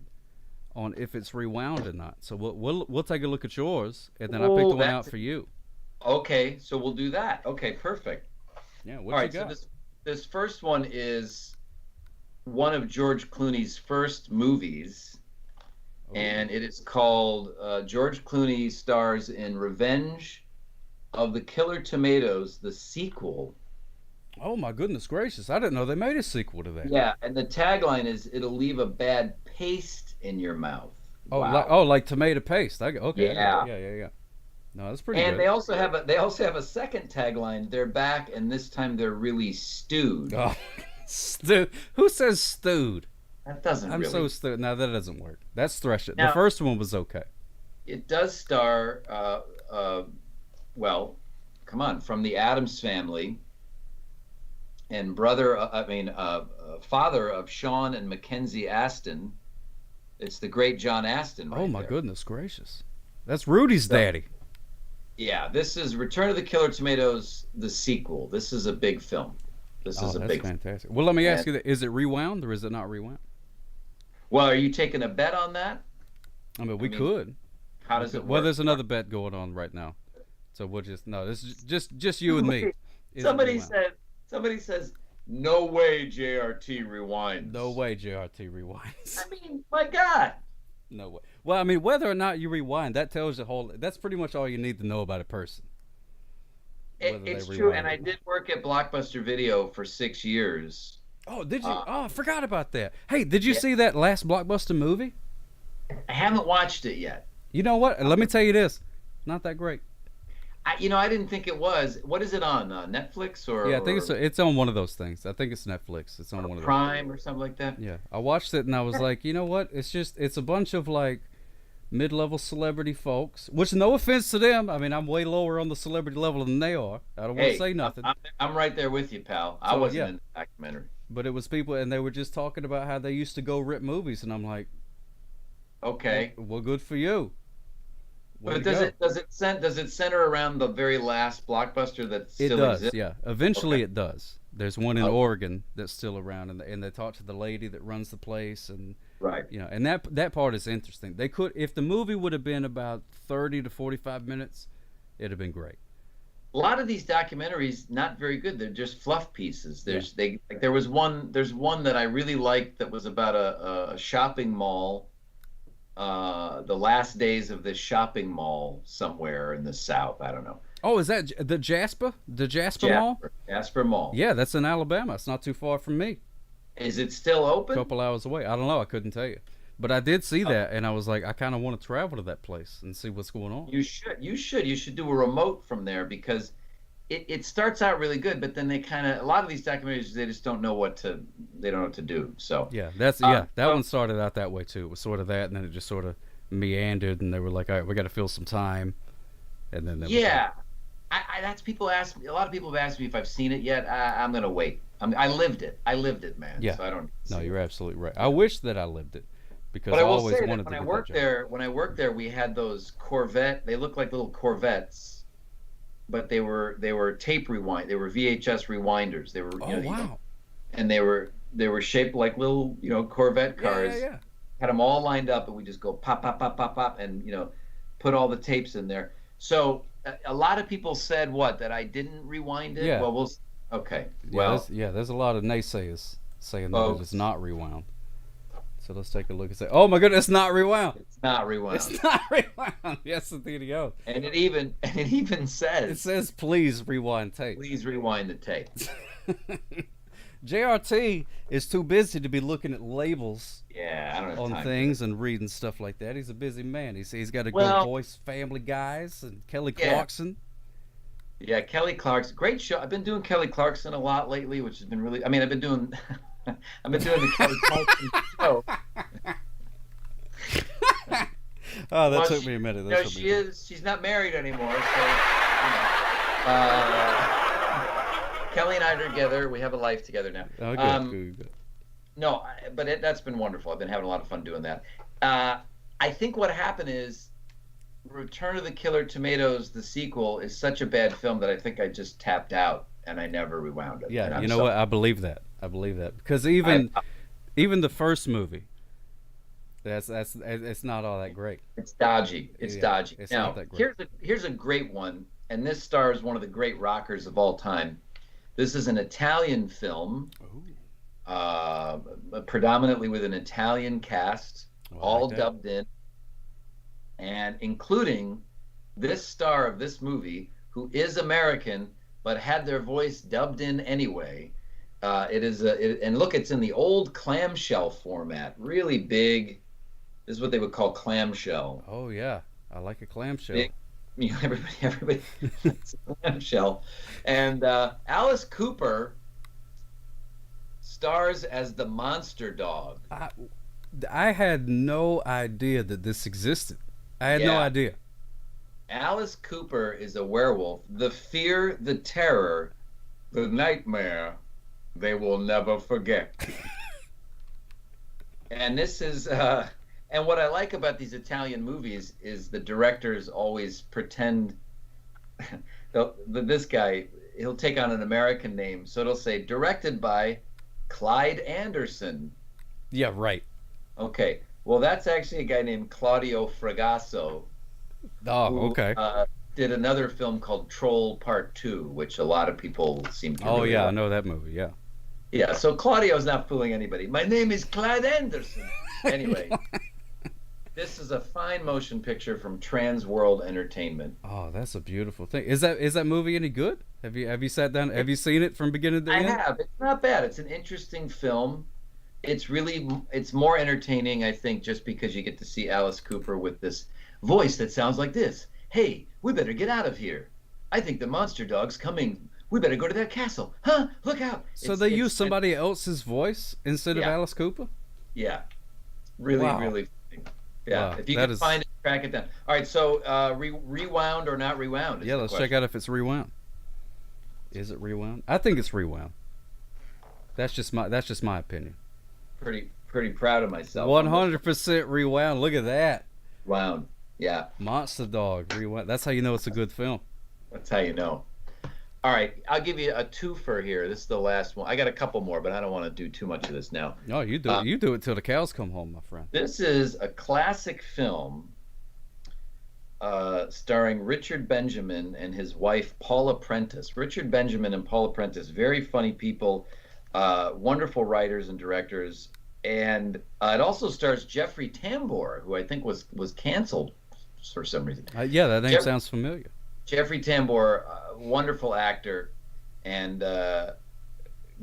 on if it's rewound or not. So we'll take a look at yours, and then I picked the Oh, one out for you. Okay, so we'll do that. Okay, perfect. Yeah. All What you right, got? so this first one is one of George Clooney's first movies, Oh. and it is called George Clooney stars in Revenge of the Killer Tomatoes, the sequel. Oh my goodness gracious! I didn't know they made a sequel to that. Yeah, and the tagline is "It'll leave a bad paste in your mouth." Oh, Wow. like tomato paste. Okay. I Yeah. got it. Yeah. No, that's pretty And good. they also have a second tagline. They're back, and this time they're really stewed. Oh, stewed. Who says stewed? That doesn't I'm really. so stewed. No, that doesn't work. That's Thresher. The Now- first one was okay. It does star, well, come on, from the Addams family, and father of Sean and Mackenzie Aston. It's the great John Aston. Right Oh my there. goodness gracious! That's Rudy's daddy. Yeah, this is Return of the Killer Tomatoes, the sequel. This is a big film. This Oh, is a that's big. fantastic. Well, let me ask And- you that: is it rewound or is it not rewound? Well, are you taking a bet on that? I mean, we mean, could. How does it work? Well, there's another bet going on right now, so we'll just no. This is just you and me. Is it Somebody rewound? says, no way JRT rewinds. No way, JRT rewinds. I mean, my God. No way. Well, I mean, whether or not you rewind, that tells you whole. That's pretty much all you need to know about a person. Whether they It's true, rewind and or I not. did work at Blockbuster Video for 6 years. Oh, did you? Uh, Oh, I forgot about that. Hey, did you Yeah. see that last Blockbuster movie? I haven't watched it yet. You know what? Let me tell you this. Not that great. I didn't think it was. What is it on? Netflix or Yeah, I think it's on one of those things. I think it's Netflix. It's on one of those. Prime or something like that? Yeah, I watched it and I was like, you know what? It's a bunch of like mid-level celebrity folks. Which, no offense to them. I mean, I'm way lower on the celebrity level than they are. I don't want Hey, to say nothing. I'm right there with you, pal. I So, wasn't yeah. in the documentary. But it was people, and they were just talking about how they used to go rip movies, and I'm like, Okay. well, good for you. Way But to go. does it center around the very last Blockbuster that It still does, exists? yeah. Eventually, Okay. it does. There's one in Oh. Oregon that's still around, and they talk to the lady that runs the place, and Right. and that part is interesting. They could, if the movie would have been about 30 to 45 minutes, it'd have been great. A lot of these documentaries not very good. They're just fluff pieces. There's one that I really liked that was about a shopping mall, the last days of this shopping mall somewhere in the South. I don't know. Oh, is that the Jasper? The Jasper Mall? Jasper Mall. Yeah, that's in Alabama. It's not too far from me. Is it still A open? couple hours away. I don't know. I couldn't tell you. But I did see that, and I was like, I kind of want to travel to that place and see what's going on. You should. You should do a remote from there because it starts out really good, but then a lot of these documentaries they just don't know what to do. So Yeah, that one started out that way too. It was sort of that, and then it just sort of meandered, and they were like, all right, we got to fill some time, and then yeah, that's people ask me. A lot of people have asked me if I've seen it yet. I'm gonna wait. I lived it. I lived it, man. Yeah. So I don't. No, you're absolutely right. I wish that I lived it because But I I will always say wanted that to when I get worked that job. there, we had those Corvette. They looked like little Corvettes, but they were tape rewind. They were VHS rewinders. They were Oh wow! and they were shaped like little Corvette cars. Yeah. had them all lined up, and we just go pop, pop, pop, pop, pop, and put all the tapes in there. So a lot of people said that I didn't rewind it. Yeah. Well, okay. Yeah, Well, there's a lot of naysayers saying that Oh. it is not rewound. So let's take a look and say, oh my goodness, it's not rewound. it's not rewound. It's not rewound. Yes, indeed, yo. And it even It says, says please rewind tape. please rewind the tape. JRT is too busy to be looking at labels Yeah, I don't have on time. things and reading stuff like that. He's a busy man. He's got a Well- good voice, Family Guys, and Kelly Yeah. Clarkson. Yeah, Kelly Clarkson, great show. I've been doing Kelly Clarkson a lot lately, which has been really. I mean, I've been doing the Kelly Clarkson show. Oh, that Well, took me a minute. She's not married anymore, so Kelly and I are together. We have a life together now. Oh, good, good. No, but that's been wonderful. I've been having a lot of fun doing that. I think what happened is Return of the Killer Tomatoes, the sequel, is such a bad film that I think I just tapped out and I never rewound it. And Yeah, I'm you know sorry. what? I believe that. Because even the first movie, it's not all that great. It's dodgy. It's Yeah, dodgy. it's Now, not that great. here's a great one, and this stars one of the great rockers of all time. This is an Italian film, predominantly with an Italian cast, Oh, I all like that. dubbed in, and including this star of this movie, who is American but had their voice dubbed in anyway. And look, it's in the old clamshell format, really big. This is what they would call clamshell. Oh yeah, I like a clamshell. Big, everybody likes a clamshell. And Alice Cooper stars as the monster dog. I had no idea that this existed. I had no Yeah. idea. Alice Cooper is a werewolf. The fear, the terror, the nightmare they will never forget. And this is and what I like about these Italian movies is the directors always pretend this guy, he'll take on an American name, so it'll say directed by Clyde Anderson. Yeah, right. Okay, well that's actually a guy named Claudio Fragasso. Oh, who, okay. Did another film called Troll Part 2, which a lot of people seem to Oh really yeah, I like. know that movie. Yeah. Yeah, so Claudio's not fooling anybody. My name is Clyde Anderson. Anyway, this is a fine motion picture from Trans World Entertainment. Oh, that's a beautiful thing. Is that movie any good? Have you sat down? Have you seen it from beginning to I end? have. It's not bad. It's an interesting film. It's more entertaining, I think, just because you get to see Alice Cooper with this voice that sounds like this. Hey, we better get out of here. I think the monster dog's coming. We better go to that castle. Huh? Look out. So they use somebody else's voice instead of Yeah. Alice Cooper? Yeah. Really, Wow. really. Yeah. Wow, If you that can is- find it, track it down. All right. So rewound or not rewound? Yeah, let's check out if it's rewound. Is it rewound? I think it's rewound. That's just my opinion. Pretty proud of myself. 100% rewound. Look at that. Wound. Yeah. Monster Dog rewound. That's how you know it's a good film. That's how you know. All right. I'll give you a twofer here. This is the last one. I got a couple more, but I don't want to do too much of this now. No, you do it. You do it till the cows come home, my friend. This is a classic film starring Richard Benjamin and his wife Paula Prentice. Richard Benjamin and Paula Prentice, very funny people, wonderful writers and directors. And it also stars Jeffrey Tambor, who I think was canceled for some reason. Yeah, that name sounds familiar. Jeffrey Tambor, wonderful actor. And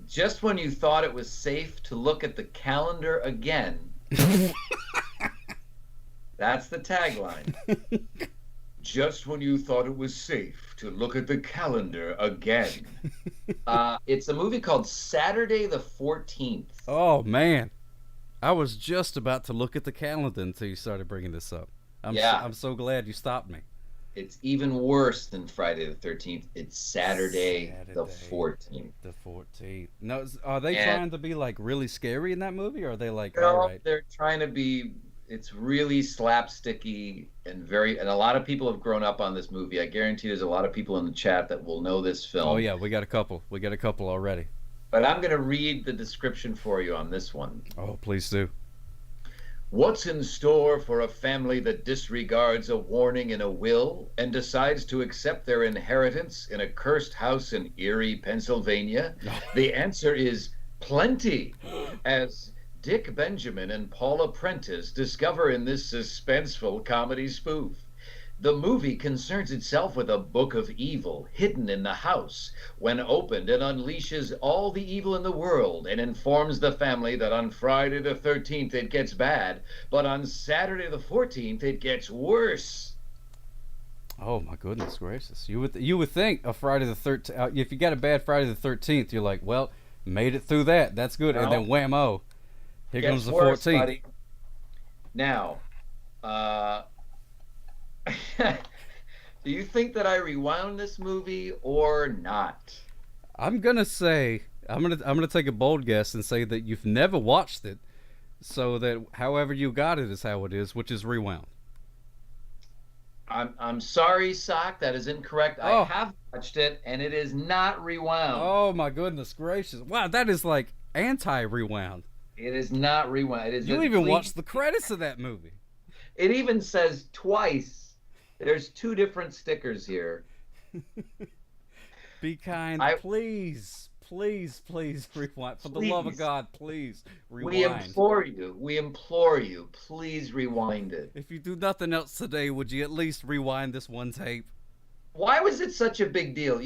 just when you thought it was safe to look at the calendar again, that's the tagline. Just when you thought it was safe to look at the calendar again. It's a movie called Saturday the 14th. Oh man, I was just about to look at the calendar until you started bringing this up. I'm so glad you stopped me. It's even worse than Friday the 13th. It's Saturday the 14th. The 14th. No, are they trying to be like really scary in that movie, or are they like, No, all right? they're trying to be. It's really slapsticky and a lot of people have grown up on this movie. I guarantee there's a lot of people in the chat that will know this film. Oh yeah, we got a couple. We got a couple already. But I'm going to read the description for you on this one. Oh, please do. What's in store for a family that disregards a warning in a will and decides to accept their inheritance in a cursed house in Erie, Pennsylvania? The answer is plenty, as Dick Benjamin and Paula Prentice discover in this suspenseful comedy spoof. The movie concerns itself with a book of evil hidden in the house. When opened, it unleashes all the evil in the world and informs the family that on Friday the 13th it gets bad, but on Saturday the 14th it gets worse. Oh my goodness gracious! You would think a Friday the 13th. If you got a bad Friday the 13th, you're like, well, made it through that. That's good. No. And then whammo, here Gets comes the worse, 14th. buddy. Now, do you think that I rewound this movie or not? I'm gonna take a bold guess and say that you've never watched it, so that however you got it is how it is, which is rewound. I'm sorry, Sock. That is incorrect. Oh. I have watched it, and it is not rewound. Oh my goodness gracious! Wow, that is like anti-rewound. It is not rewound. It is. You even watched the credits of that movie. It even says twice. There's two different stickers here. Be kind, please, please, please rewind. For the love of God, please rewind. We implore you, please rewind it. If you do nothing else today, would you at least rewind this one tape? Why was it such a big deal?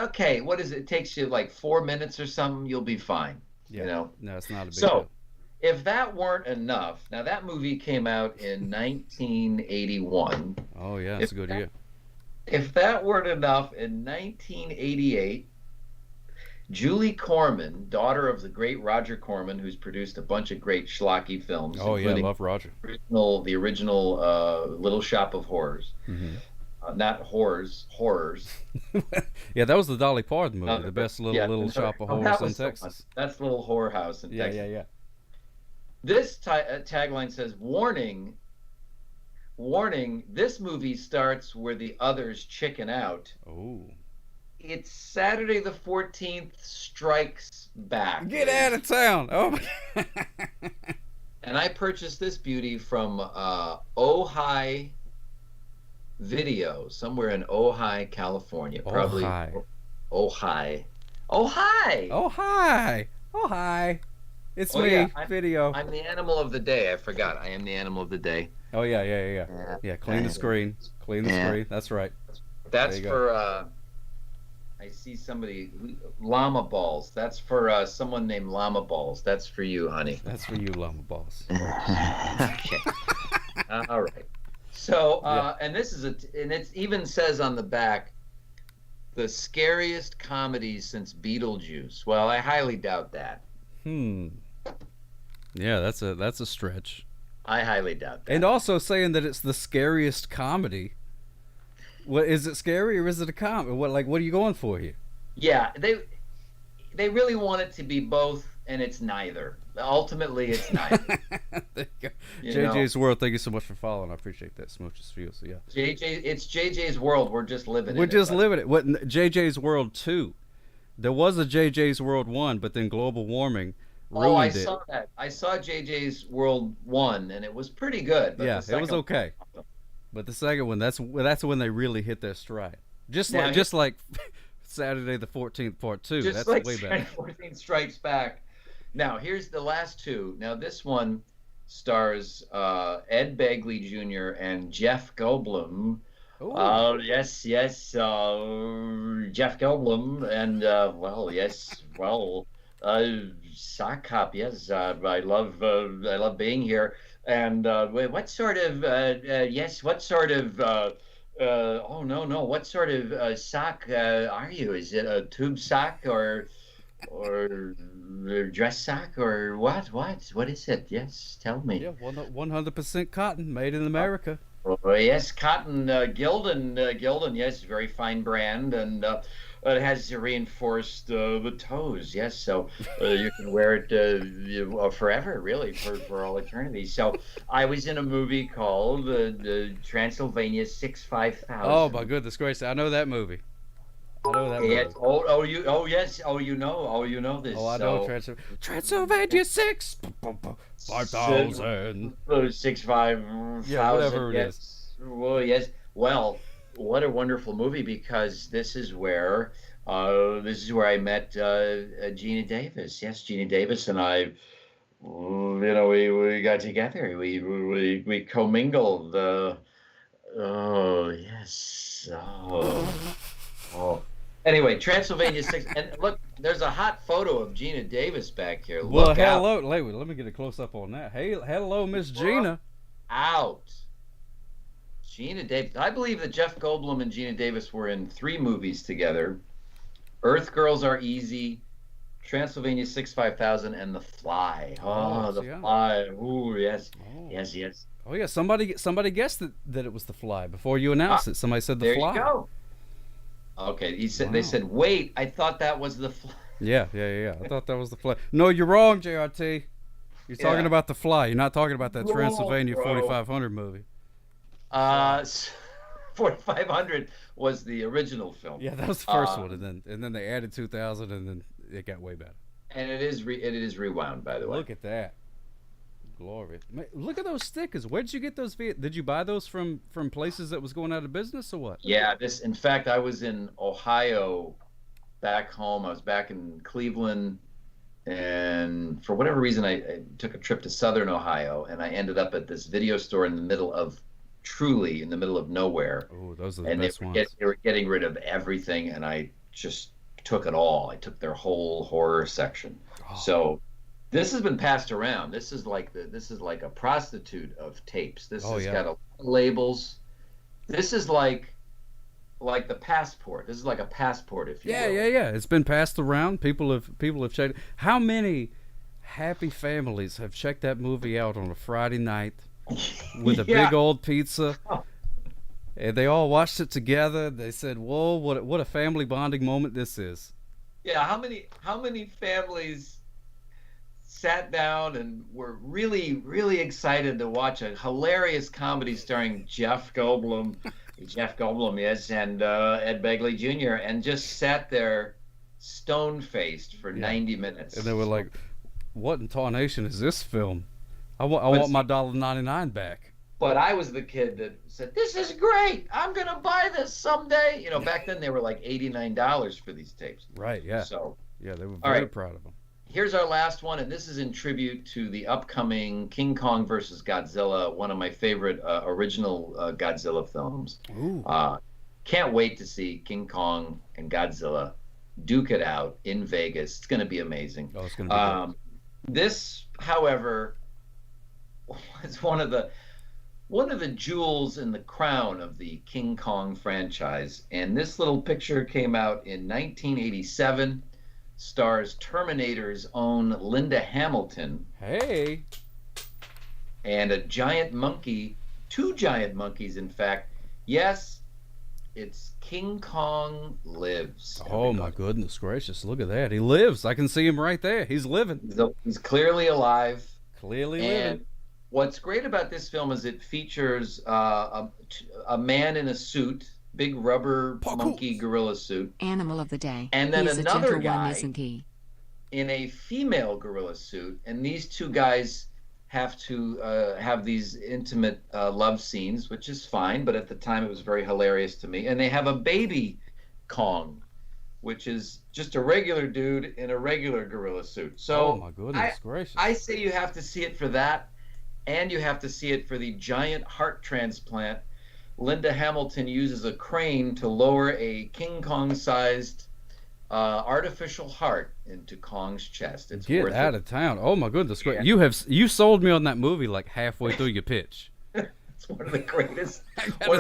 Okay, what is it? It takes you like 4 minutes or something, you'll be fine. Yeah. No, it's not a big deal. So, if that weren't enough, now that movie came out in 1981. Oh yeah, it's a good year. If that weren't enough, in 1988, Julie Corman, daughter of the great Roger Corman, who's produced a bunch of great schlocky films. Oh yeah, I love Roger. The original Little Shop of Horrors. Mm-hmm. Not horrors. Yeah, that was the Dolly Parton movie, the best little shop of horrors in Texas. That's Little Horror House in Texas. Yeah. This tagline says, warning, this movie starts where the others chicken out. Oh. It's Saturday the 14th strikes back. Get out of town. Oh. And I purchased this beauty from Ojai Video, somewhere in Ojai, California. Probably Ojai. It's me, Video. I'm the animal of the day. I forgot. I am the animal of the day. Oh, yeah. Clean the screen. That's right. That's for, I see somebody, Llama Balls. That's for someone named Llama Balls. That's for you, honey. That's for you, Llama Balls. Okay. All right. So, and this is and it even says on the back, the scariest comedy since Beetlejuice. Well, I highly doubt that. Yeah, that's a stretch. I highly doubt that. And also saying that it's the scariest comedy. What is it, scary or is it a comedy? What are you going for here? Yeah, they really want it to be both, and it's neither. Ultimately, it's neither. There you go. JJ's World, thank you so much for following. I appreciate that. Smooches for you. So yeah. It's JJ's World. We're just living. We're just living it. What JJ's World 2? There was a JJ's World 1, but then global warming ruined it. I saw that. I saw JJ's World 1, and it was pretty good. But yeah, it was okay. But the second one, that's when they really hit their stride. Just like Saturday the 14th Part 2. Just that's like way better. Saturday the 14th Strikes Back. Now here's the last two. Now this one stars Ed Begley Jr. and Jeff Goldblum. Yes, Jeff Goldblum, and sock hop. Yes, I love being here. And what sort of what sort of sock are you? Is it a tube sock or dress sock or what? What is it? Yes, tell me. Yeah, 100% cotton, made in America. Oh, yes, cotton, Gildan, yes, very fine brand, and it has reinforced the toes, yes, so you can wear it forever, really, for all eternity. So I was in a movie called Transylvania 65000. Oh, my goodness gracious, I know that movie. I know that Yes. movie. Yes. You know this. Oh, I know So Transylvania 6, 5,000. 65,000. Yeah, whatever it is. Yes. Well, yes. Well, what a wonderful movie, because this is where I met Gina Davis. Yes, Gina Davis and I. We got together. We commingled. Oh yes. Oh. Anyway, Transylvania 6, and look, there's a hot photo of Gina Davis back here. Well, Look out. hello. Wait, let me get a close up on that. Hey, hello, Miss Gina. Out. Gina Davis. I believe that Jeff Goldblum and Gina Davis were in 3 movies together. Earth Girls Are Easy, Transylvania 6 5000, and The Fly. Oh, The Fly. Ooh, yes. Oh. Yes. Oh yeah, somebody guessed that it was The Fly before you announced it. Somebody said The Fly. There you go. Okay, they said, wait, I thought that was The Fly. Yeah. I thought that was The Fly. No, you're wrong, JRT. You're talking about The Fly. You're not talking about that Transylvania 4500 movie. 4500 was the original film. Yeah, that was the first one, and then they added 2000, and then it got way better. And it is rewound, by the way. Look at that. Glory. Look at those stickers. Where did you get those? Did you buy those from places that was going out of business or what? Yeah, in fact, I was in Ohio back home. I was back in Cleveland, and for whatever reason, I took a trip to Southern Ohio, and I ended up at this video store in the middle of nowhere. Oh, those are the best ones. They were getting rid of everything, and I just took it all. I took their whole horror section. Oh. So this has been passed around. This is like a prostitute of tapes. This has got a lot of labels. This is like the passport. This is like a passport, if you will. Yeah. It's been passed around. People have checked. How many happy families have checked that movie out on a Friday night with a big old pizza? And they all watched it together. They said, "Whoa, what a family bonding moment this is." Yeah, how many families sat down and were really, really excited to watch a hilarious comedy starring Jeff Goldblum, yes, and Ed Begley Jr., and just sat there stone-faced for 90 minutes. And they were like, "What in tarnation is this film? I want my $1.99 back." But I was the kid that said, "This is great. I'm gonna buy this someday." Back then they were like $89 for these tapes. Right. Yeah. So yeah, they were very proud of them. Here's our last one, and this is in tribute to the upcoming King Kong versus Godzilla, one of my favorite original Godzilla films. Ooh. Can't wait to see King Kong and Godzilla duke it out in Vegas. It's going to be amazing. Oh, it's going to be good. This, however, is one of the jewels in the crown of the King Kong franchise. And this little picture came out in 1987. Stars Terminator's own Linda Hamilton. Hey. And a giant monkey, 2 giant monkeys, in fact. Yes, it's King Kong lives. Oh, my goodness gracious. Look at that. He lives. I can see him right there. He's living. He's clearly alive. Clearly living. What's great about this film is it features a man in a suit, big rubber monkey gorilla suit. Animal of the day. And then another guy one, isn't he? In a female gorilla suit. And these 2 guys have to have these intimate love scenes, which is fine. But at the time, it was very hilarious to me. And they have a baby Kong, which is just a regular dude in a regular gorilla suit. So oh, my goodness gracious. I say you have to see it for that. And you have to see it for the giant heart transplant. Linda Hamilton uses a crane to lower a King Kong-sized artificial heart into Kong's chest. It's Get worth out it. of town. Oh, my goodness. Yeah. You sold me on that movie like halfway through your pitch. It's one of the greatest. That. One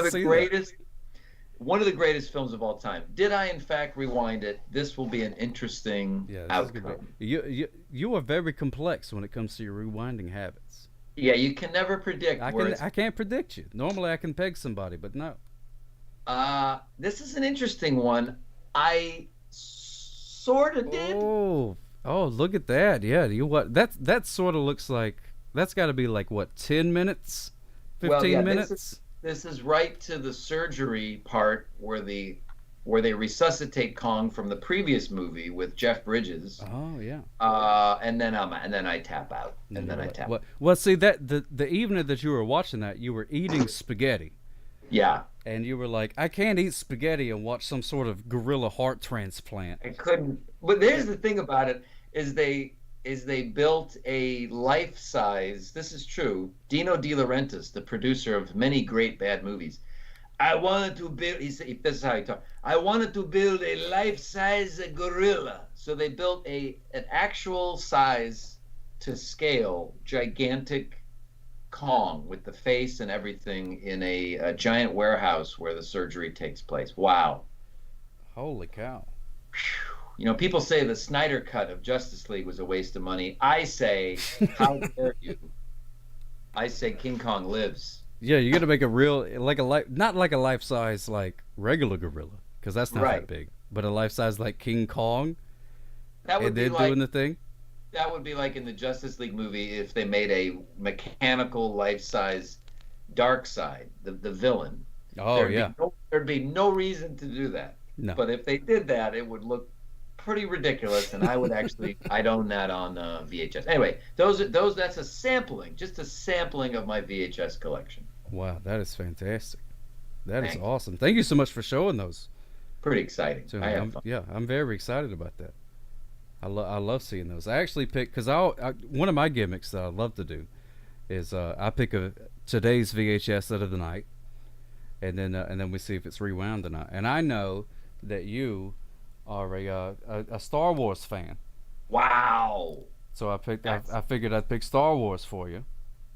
of the greatest films of all time. Did I, in fact, rewind it? This will be an interesting outcome. You are very complex when it comes to your rewinding habits. Yeah, you can never predict. I can't predict you. Normally, I can peg somebody, but no. This is an interesting one. I sort of did. Oh, look at that. Yeah, that sort of looks like that's got to be like what, 10 minutes, 15 minutes. This is right to the surgery part where the where they resuscitate Kong from the previous movie with Jeff Bridges. Oh yeah. And then I tap out. And then I tap. Well, see that the evening that you were watching that, you were eating spaghetti. Yeah. And you were like, I can't eat spaghetti and watch some sort of gorilla heart transplant. I couldn't. But there's the thing about it is they built a life-size. This is true. Dino De Laurentiis, the producer of many great bad movies. I wanted to build. He said, "This is how he talked. I wanted to build a life-size gorilla." So they built an actual size to scale, gigantic Kong with the face and everything in a giant warehouse where the surgery takes place. Wow. Holy cow. You know, people say the Snyder cut of Justice League was a waste of money. I say, how dare you? I say King Kong lives. Yeah, you got to make a real, not like a life-size like regular gorilla, because that's not that big, but a life-size like King Kong. That would be like doing the thing. That would be like in the Justice League movie if they made a mechanical life-size Darkseid, the villain. Oh, yeah. There'd be no reason to do that. No. But if they did that, it would look pretty ridiculous, and I would actually I'd own that on VHS. Anyway, that's a sampling, just a sampling of my VHS collection. Wow, that is fantastic. That is awesome. Thank you so much for showing those. Pretty exciting. So, I'm very excited about that. I love seeing those. I actually pick because one of my gimmicks that I love to do is I pick today's VHS out of the night, and then we see if it's rewound or not. And I know that you are a Star Wars fan. Wow. So I figured I'd pick Star Wars for you.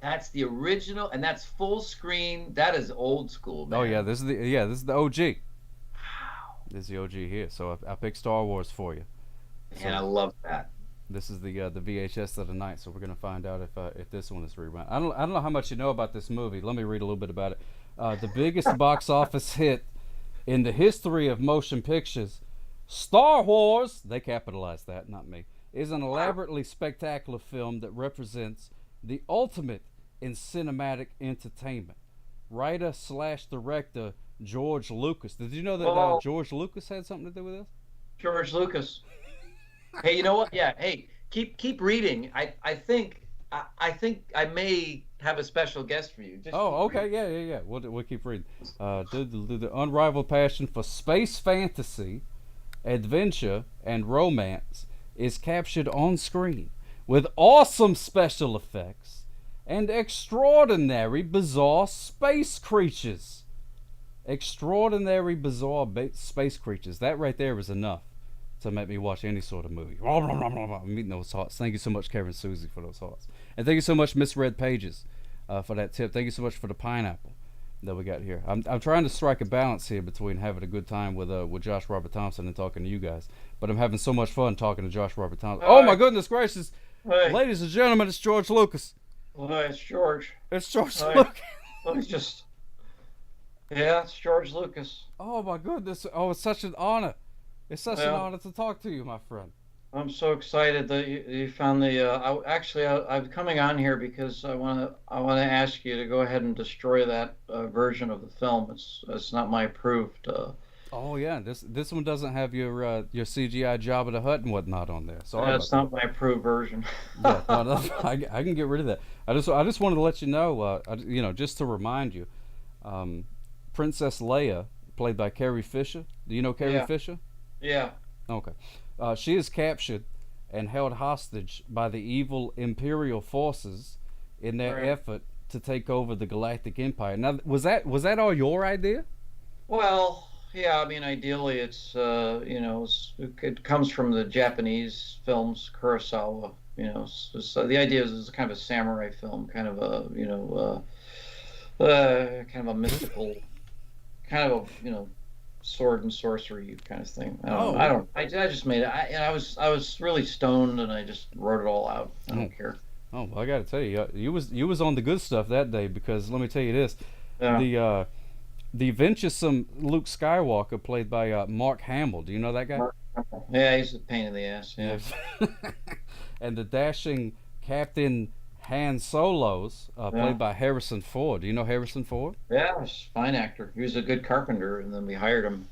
That's the original, and that's full screen. That is old school, man. Oh yeah, this is the OG. Wow. This is the OG here. So I picked Star Wars for you. And I love that. This is the VHS of the night, so we're gonna find out if this one is rewound. I don't know how much you know about this movie. Let me read a little bit about it. The biggest box office hit in the history of motion pictures, Star Wars, they capitalized that, not me, is an elaborately spectacular film that represents the ultimate in cinematic entertainment. Writer/director George Lucas. Did you know that George Lucas had something to do with this? George Lucas. Hey, you know what? Yeah. Hey, keep reading. I think I may have a special guest for you. Okay. Yeah. We'll keep reading. The unrivaled passion for space fantasy, adventure, and romance is captured on screen with awesome special effects and extraordinary bizarre space creatures. Extraordinary bizarre space creatures. That right there is enough to make me watch any sort of movie. I'm eating those hearts. Thank you so much, Kevin Susie, for those hearts. And thank you so much, Misread Pages, for that tip. Thank you so much for the pineapple that we got here. I'm trying to strike a balance here between having a good time with Josh Robert Thompson and talking to you guys. But I'm having so much fun talking to Josh Robert Thompson. Oh, my goodness gracious. Hey. Ladies and gentlemen, it's George Lucas. Well, it's George. It's George Lucas. It's George Lucas. Oh, my goodness. Oh, it's such an honor. It's such an honor to talk to you, my friend. I'm so excited that you found the. I'm coming on here because I want to ask you to go ahead and destroy that version of the film. It's not my approved. Oh yeah, this one doesn't have your CGI Jabba the Hutt and whatnot on there. Sorry, that's not my approved version. Yeah, no, I can get rid of that. I just wanted to let you know, just to remind you, Princess Leia, played by Carrie Fisher. Do you know Carrie Fisher? Yeah. Okay. She is captured and held hostage by the evil Imperial forces in their effort to take over the Galactic Empire. Now, was that all your idea? Well, yeah. I mean, ideally, it's it comes from the Japanese films, Kurosawa. So the idea is it's kind of a samurai film, kind of a mystical, kind of a sword and sorcery kind of thing. I just made it. I was really stoned and I just wrote it all out. I don't care. Oh, well, I got to tell you, you was on the good stuff that day, because let me tell you this, the venturesome Luke Skywalker, played by Mark Hamill. Do you know that guy? Yeah, he's a pain in the ass. Yeah. And the dashing Captain Han Solo's, played by Harrison Ford. Do you know Harrison Ford? Yeah, he's a fine actor. He was a good carpenter, and then we hired him.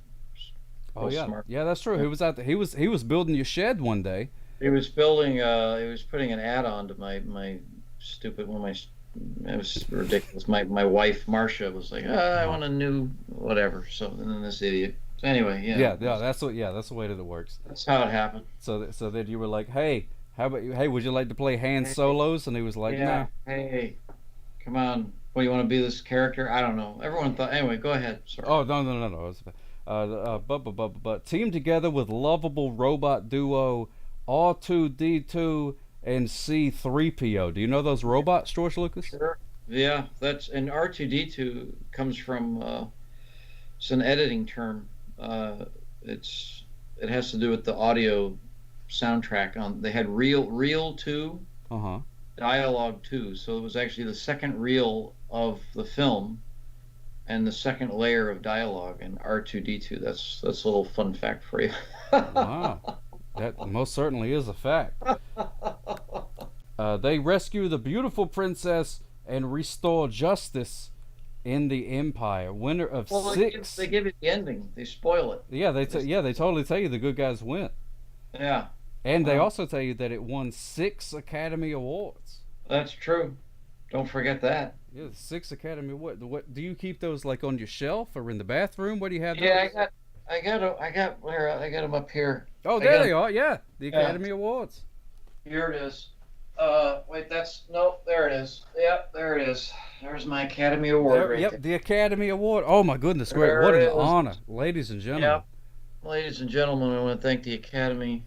Oh real yeah, smart. yeah, that's true. He was out there. He was building your shed one day. He was building. He was putting an add-on to my stupid one. It was ridiculous. My wife Marcia was like, I want a new whatever. So and then this idiot. So anyway, yeah. Yeah. That's the way that it works. That's how it happened. So then you were like, hey, how about you? Hey, would you like to play Han Solos? And he was like, Yeah. nah. Hey, come on. What, you want to be this character? I don't know. Everyone thought. Anyway, go ahead. Sorry. Oh no. But teamed together with lovable robot duo R2D2 and C3PO. Do you know those robots, George Lucas? Sure. Yeah, that's and R2D2 comes from. It's an editing term. It has to do with the audio soundtrack. They had reel 2, dialogue 2. So it was actually the second reel of the film and the second layer of dialogue in R2D2. That's a little fun fact for you. Wow, that most certainly is a fact. They rescue the beautiful princess and restore justice in the Empire. Winner of six. They give you the ending. They spoil it. Yeah, they totally tell you the good guys win. Yeah. And they also tell you that it won 6 Academy Awards. That's true. Don't forget that. Yeah, 6 Academy Awards. What do you keep those like on your shelf or in the bathroom? Where do you have those? Yeah, I got them up here. Oh, there they are. Yeah, the Academy Awards. Here it is. Wait, there it is. Yep, there it is. There's my Academy Award right there. The Academy Award. Oh my goodness, great. What an honor, ladies and gentlemen. Yep. Ladies and gentlemen, I want to thank the Academy.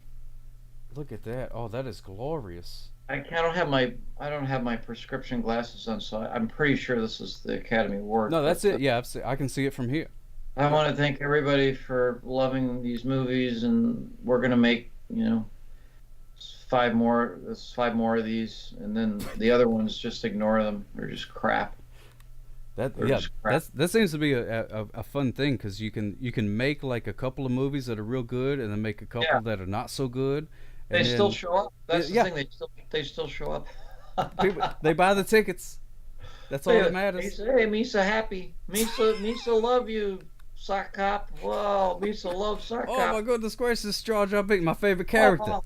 Look at that. Oh, that is glorious. I don't have my prescription glasses on, so I'm pretty sure this is the Academy Award. No, that's it. Yeah, I can see it from here. I want to thank everybody for loving these movies, and we're gonna make 5 more. There's 5 more of these, and then the other ones, just ignore them. They're just crap. That seems to be a fun thing because you can make like a couple of movies that are real good, and then make a couple that are not so good. They still show up. That's the thing. They still show up. People, they buy the tickets. That's all that matters. Hey, Misa happy. Misa love you, sock cop. Whoa, Misa love sock cop. Oh my goodness gracious, Jar Jar Binks, my favorite character.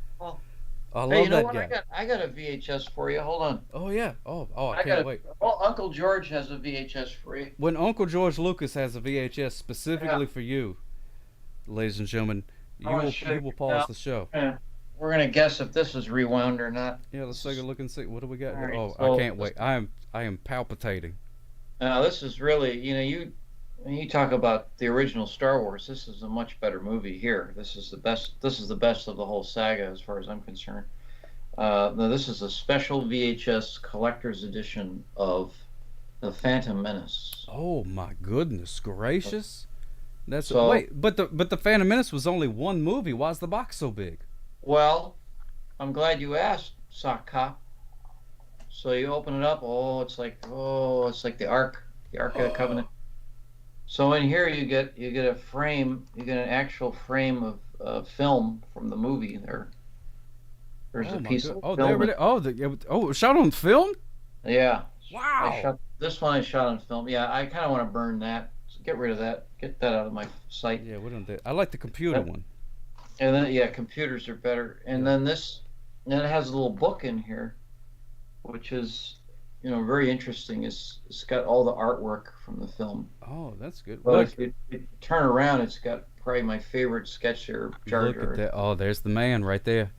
I love that guy. I got a VHS for you. Hold on. Oh yeah. I can't wait. Oh, Uncle George has a VHS for you. When Uncle George Lucas has a VHS specifically for you, ladies and gentlemen, you will pause the show. Yeah. We're gonna guess if this is rewound or not. Yeah, let's take a look and see. What do we got here? Right, I can't wait. I am palpitating. Now this is really, when you talk about the original Star Wars, this is a much better movie here. This is the best. This is the best of the whole saga, as far as I'm concerned. Now this is a special VHS collector's edition of The Phantom Menace. Oh my goodness gracious! But the Phantom Menace was only one movie. Why is the box so big? Well, I'm glad you asked, sock cop. So you open it up. It's like the Ark of the Covenant. So in here you get a frame. You get an actual frame of film from the movie. There's a piece of film. It was shot on film. Yeah. Wow. This one I shot on film. Yeah, I kind of want to burn that. So get rid of that. Get that out of my sight. Yeah, we don't do. I like the computer one. And then computers are better. And then it has a little book in here, which is very interesting. It's got all the artwork from the film. Oh, that's good. But if you turn around, it's got probably my favorite sketch there. Look at that. Oh, there's the man right there.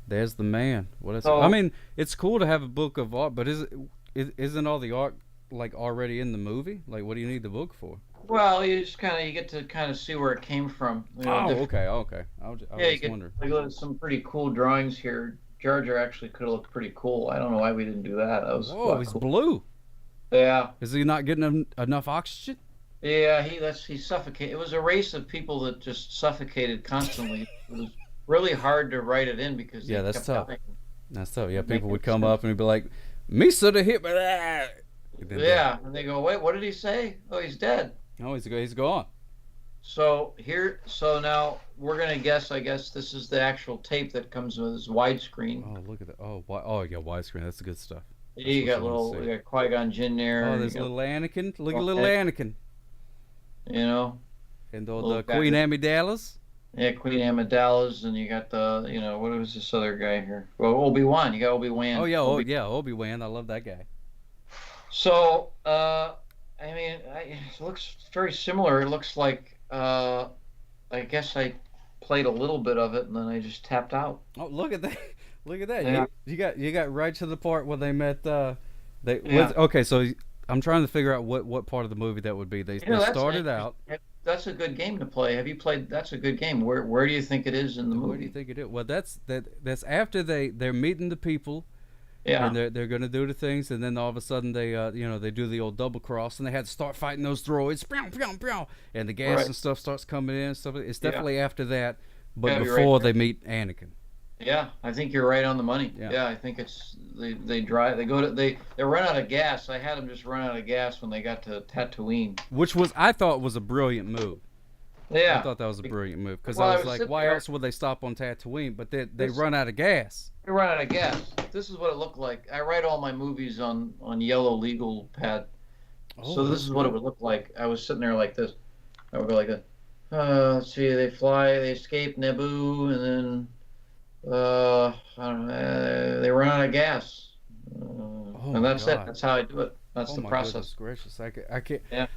There's the man. I mean, it's cool to have a book of art, but isn't all the art like already in the movie? Like, what do you need the book for? Well, you get to see where it came from. Okay. I was wondering. Like, some pretty cool drawings here. Jar Jar actually could have looked pretty cool. I don't know why we didn't do that. That was he's cool. Blue. Yeah. Is he not getting enough oxygen? Yeah, he suffocated. It was a race of people that just suffocated constantly. It was really hard to write it in because that's tough. That's tough. Yeah, people would come up and be like, "Misa to hit me." And they go, "Wait, what did he say? Oh, he's dead." No, he's gone. So now we're gonna guess. I guess this is the actual tape that comes with this widescreen. Oh, look at that. Oh, yeah, widescreen. That's the good stuff. You got Qui-Gon Jinn there. Oh, there's little Anakin. Look at little Anakin. And all the Queen Amidala's. Yeah, Queen Amidala's, and you got what was this other guy here? Well, Obi-Wan. You got Oh Obi-Wan. yeah, oh yeah, Obi-Wan. I love that guy. So, I mean, it looks very similar. It looks like, I guess I played a little bit of it and then I just tapped out. Oh, look at that! Look at that! Yeah, You got right to the part where they met. yeah. Okay, so I'm trying to figure out what part of the movie that would be. They That's started out. that's a good game to play. Have you played? That's a good game. Where do you think it is in the Where do you movie? think it is? Well, that's after they're meeting the people and Yeah, they're gonna do the things, and then all of a sudden they do the old double cross, and they had to start fighting those droids, pew, pew, pew, and the gas right. and stuff starts coming in and stuff. It's Yeah, definitely after that, but yeah, you're right before there. they meet Anakin. Yeah, I think you're right on the money. Yeah, Yeah, I think it's they drive they go to they run out of gas. I had them just run out of gas when they got to Tatooine. which was I thought was a brilliant move. I Yeah. thought that was a brilliant move because Well, I I was was like, sitting why there. else would they stop on Tatooine? But they This run out of gas. they run out of gas. This is what it looked like. I write all my movies on yellow legal pad, Oh, so this that's is what it cool. would look like. I was sitting there like this. I would go like this. Let's see. They fly. They escape Naboo, and then I don't know, they run out of gas. Oh And my that's it. god. That's how I do it. That's Oh the my goodness process. gracious. I can't. Yeah.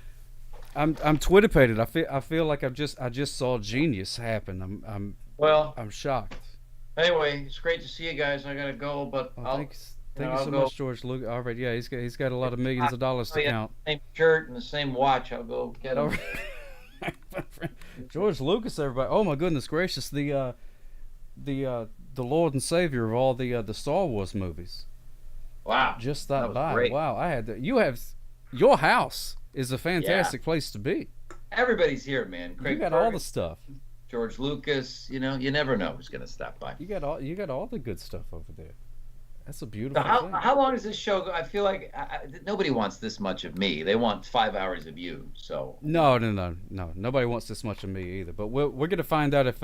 I'm Twitterpated. I feel like I just saw genius happen. Well, I'm shocked. anyway, it's great to see you guys. I gotta go, but Oh, I'll thanks. you know Thank you I'll so go. much, George. Look, all right, yeah, he's got a lot of millions I of dollars oh, to yeah, count. same shirt and the same watch. I'll go get All them. right. George Lucas, everybody. Oh my goodness gracious, the Lord and Savior of all the Star Wars movies. Wow, Just that stopped was by. great. Wow, I had to, you have your house is a Yeah, fantastic place to be. everybody's here, man. You Craig got all the Ferguson, stuff. George Lucas. You never know who's gonna stop by. You got all the good stuff over there. That's a So beautiful how thing. how long does this show go? I feel like nobody wants this much of me. They want 5 hours of you. So No, no, no, no. Nobody wants this much of me either. But we're gonna find out if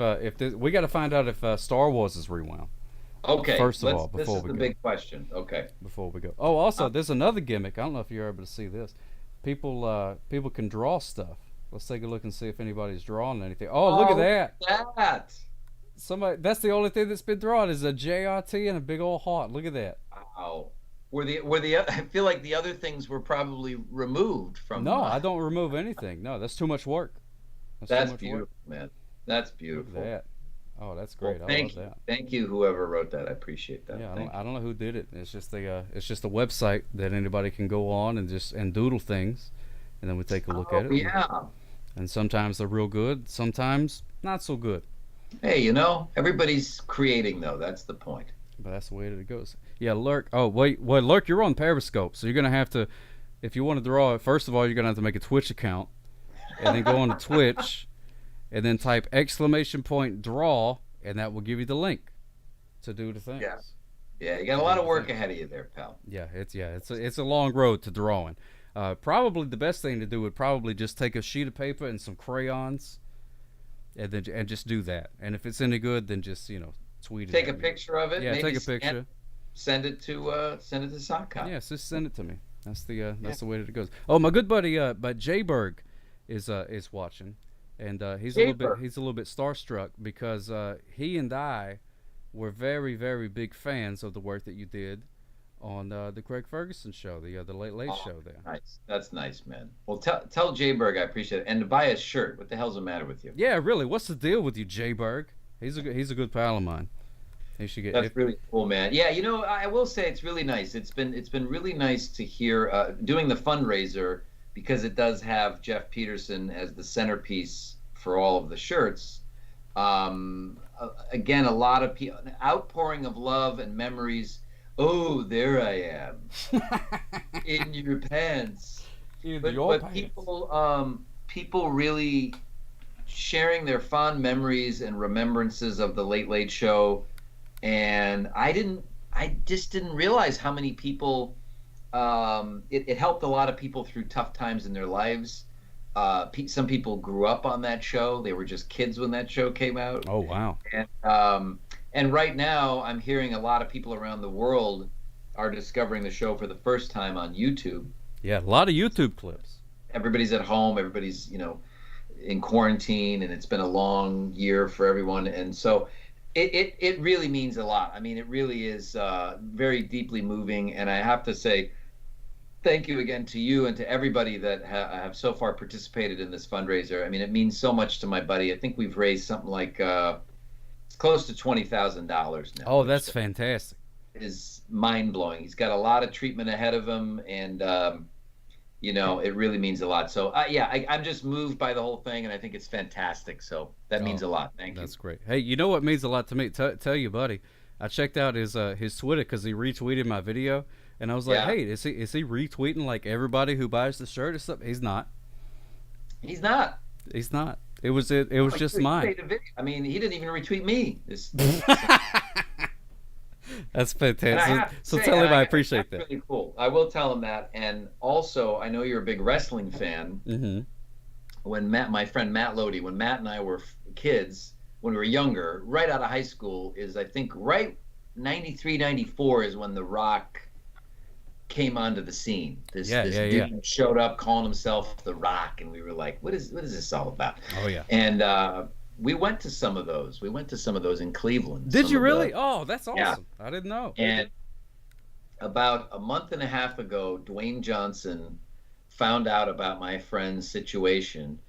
we got to find out if Star Wars is rewound okay, first of let's. all This before is we the go. big question. Okay. Before we go. Oh, also Uh, there's another gimmick. I don't know if you're able to see this. People can draw stuff. Let's take a look and see if anybody's drawing anything. Oh, look at oh, that. look at that! Somebody. That's the only thing that's been drawn is a JRT and a big old heart. Look at that. Wow. Were the I feel like the other things were probably removed from. No, I don't remove anything. No, that's too much work. That's too That's much work. beautiful, man. That's Look at beautiful. that. Oh, that's Well, great. I love that. thank you, whoever wrote that. I appreciate that. Yeah, Thank I you. don't know who did it. It's just a website that anybody can go on and just and doodle things, and then we take a look Oh at it. yeah. And sometimes they're real good, sometimes not so good. Hey, everybody's creating though. That's the point. But that's the way that it goes. Yeah, Lurk. Oh wait, well, Lurk, you're on Periscope, so you're gonna have to, if you want to draw it. First of all, you're gonna have to make a Twitch account, and then go on to Twitch, and then type exclamation point draw, and that will give you the link to do the Yeah. things. Yeah, you got a To do lot of the work thing. ahead of you there, pal. It's a long road to drawing. Probably the best thing to do would probably just take a sheet of paper and some crayons, and just do that. And if it's any good, then just tweet it Take a at me. picture of it, Yeah, maybe take a picture. send it to Sockcop. Yeah, just send it to me. That's the Yeah. that's the way that it goes. Oh, my good buddy, but Jayberg is watching, and Paper. he's a little bit starstruck because he and I were very very big fans of the work that you did on the Craig Ferguson show, the Late Late Oh, Show there. nice. That's nice, man. Well, tell Jayberg I appreciate it, and to buy his shirt. What the hell's the matter with you? Yeah, really. What's the deal with you, Jayberg? He's a good pal of mine. He should get That's really cool, man. Yeah, I will say it's really nice. It's been really nice to hear doing the fundraiser because it does have Jeff Peterson as the centerpiece for all of the shirts. Again, a lot of people, an outpouring of love and memories. Oh, there I am in your pants. either But your but pants. people really sharing their fond memories and remembrances of the Late Late Show, and I just didn't realize how many people it helped a lot of people through tough times in their lives. Some people grew up on that show; they were just kids when that show came out, Oh wow. and right now I'm hearing a lot of people around the world are discovering the show for the first time on YouTube. Yeah, a lot of YouTube clips. Everybody's at home. Everybody's in quarantine, and it's been a long year for everyone. And so it really means a lot. I mean, it really is very deeply moving. And I have to say, thank you again to you and to everybody that have so far participated in this fundraiser. I mean, it means so much to my buddy. I think we've raised something like it's close to $20,000 now. Oh, that's fantastic. Is mind blowing. He's got a lot of treatment ahead of him, and it really means a lot. So I'm just moved by the whole thing, and I think it's fantastic. So that means a lot. Thank you. That's great. Hey, you know what means a lot to me? Tell you, buddy. I checked out his Twitter because he retweeted my video, and I was like, hey, is he retweeting like everybody who buys the shirt or something? He's not. He's not. He's not. It was just mine. I mean, he didn't even retweet me. That's fantastic. So tell him I appreciate that. Really cool. I will tell him that. And also, I know you're a big wrestling fan. Mm-hmm. When my friend Matt Lodi, when Matt and I were kids, when we were younger, right out of high school, is I think right 93, 94 is when The Rock came onto the scene. This dude showed up calling himself The Rock, and we were like, what is this all about? Oh yeah. And we went to some of those. We went to some of those in Cleveland. Did you really? Oh, that's awesome. Yeah. I didn't know. And about a month and a half ago, Dwayne Johnson found out about my friend's situation.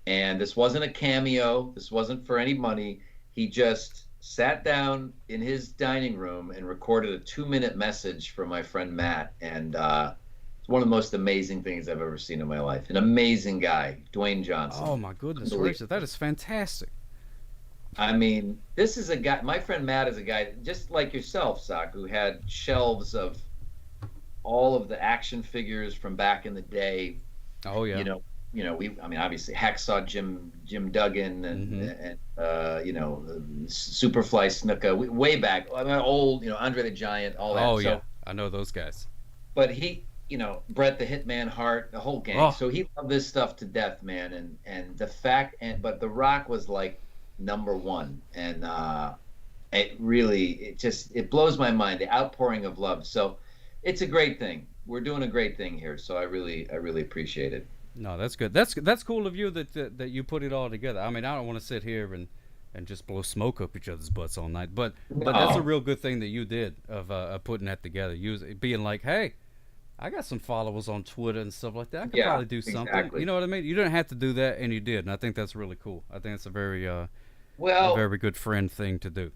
And this wasn't a cameo. This wasn't for any money. He just sat down in his dining room and recorded a 2-minute message for my friend Matt. And it's one of the most amazing things I've ever seen in my life. An amazing guy, Dwayne Johnson. Oh, my goodness gracious. That is fantastic. I mean, this is a guy, my friend Matt is a guy just like yourself, Sak, who had shelves of all of the action figures from back in the day. Oh yeah. Obviously Hacksaw Jim Duggan and Superfly Snuka way back. I mean, old, Andre the Giant, all that. Oh yeah, I know those guys. But he, Bret the Hitman Hart, the whole gang. Oh. So he loved this stuff to death, man. And the fact, but The Rock was like number one, and it blows my mind, the outpouring of love. So it's a great thing. We're doing a great thing here, so I really appreciate it. No, that's good. That's cool of you that you put it all together. I mean, I don't want to sit here and just blow smoke up each other's butts all night, but that's a real good thing that you did of putting that together. Being like, hey, I got some followers on Twitter and stuff like that. I could probably do something. Exactly. You know what I mean? You didn't have to do that, and you did, and I think that's really cool. I think it's a very a very good friend thing to do.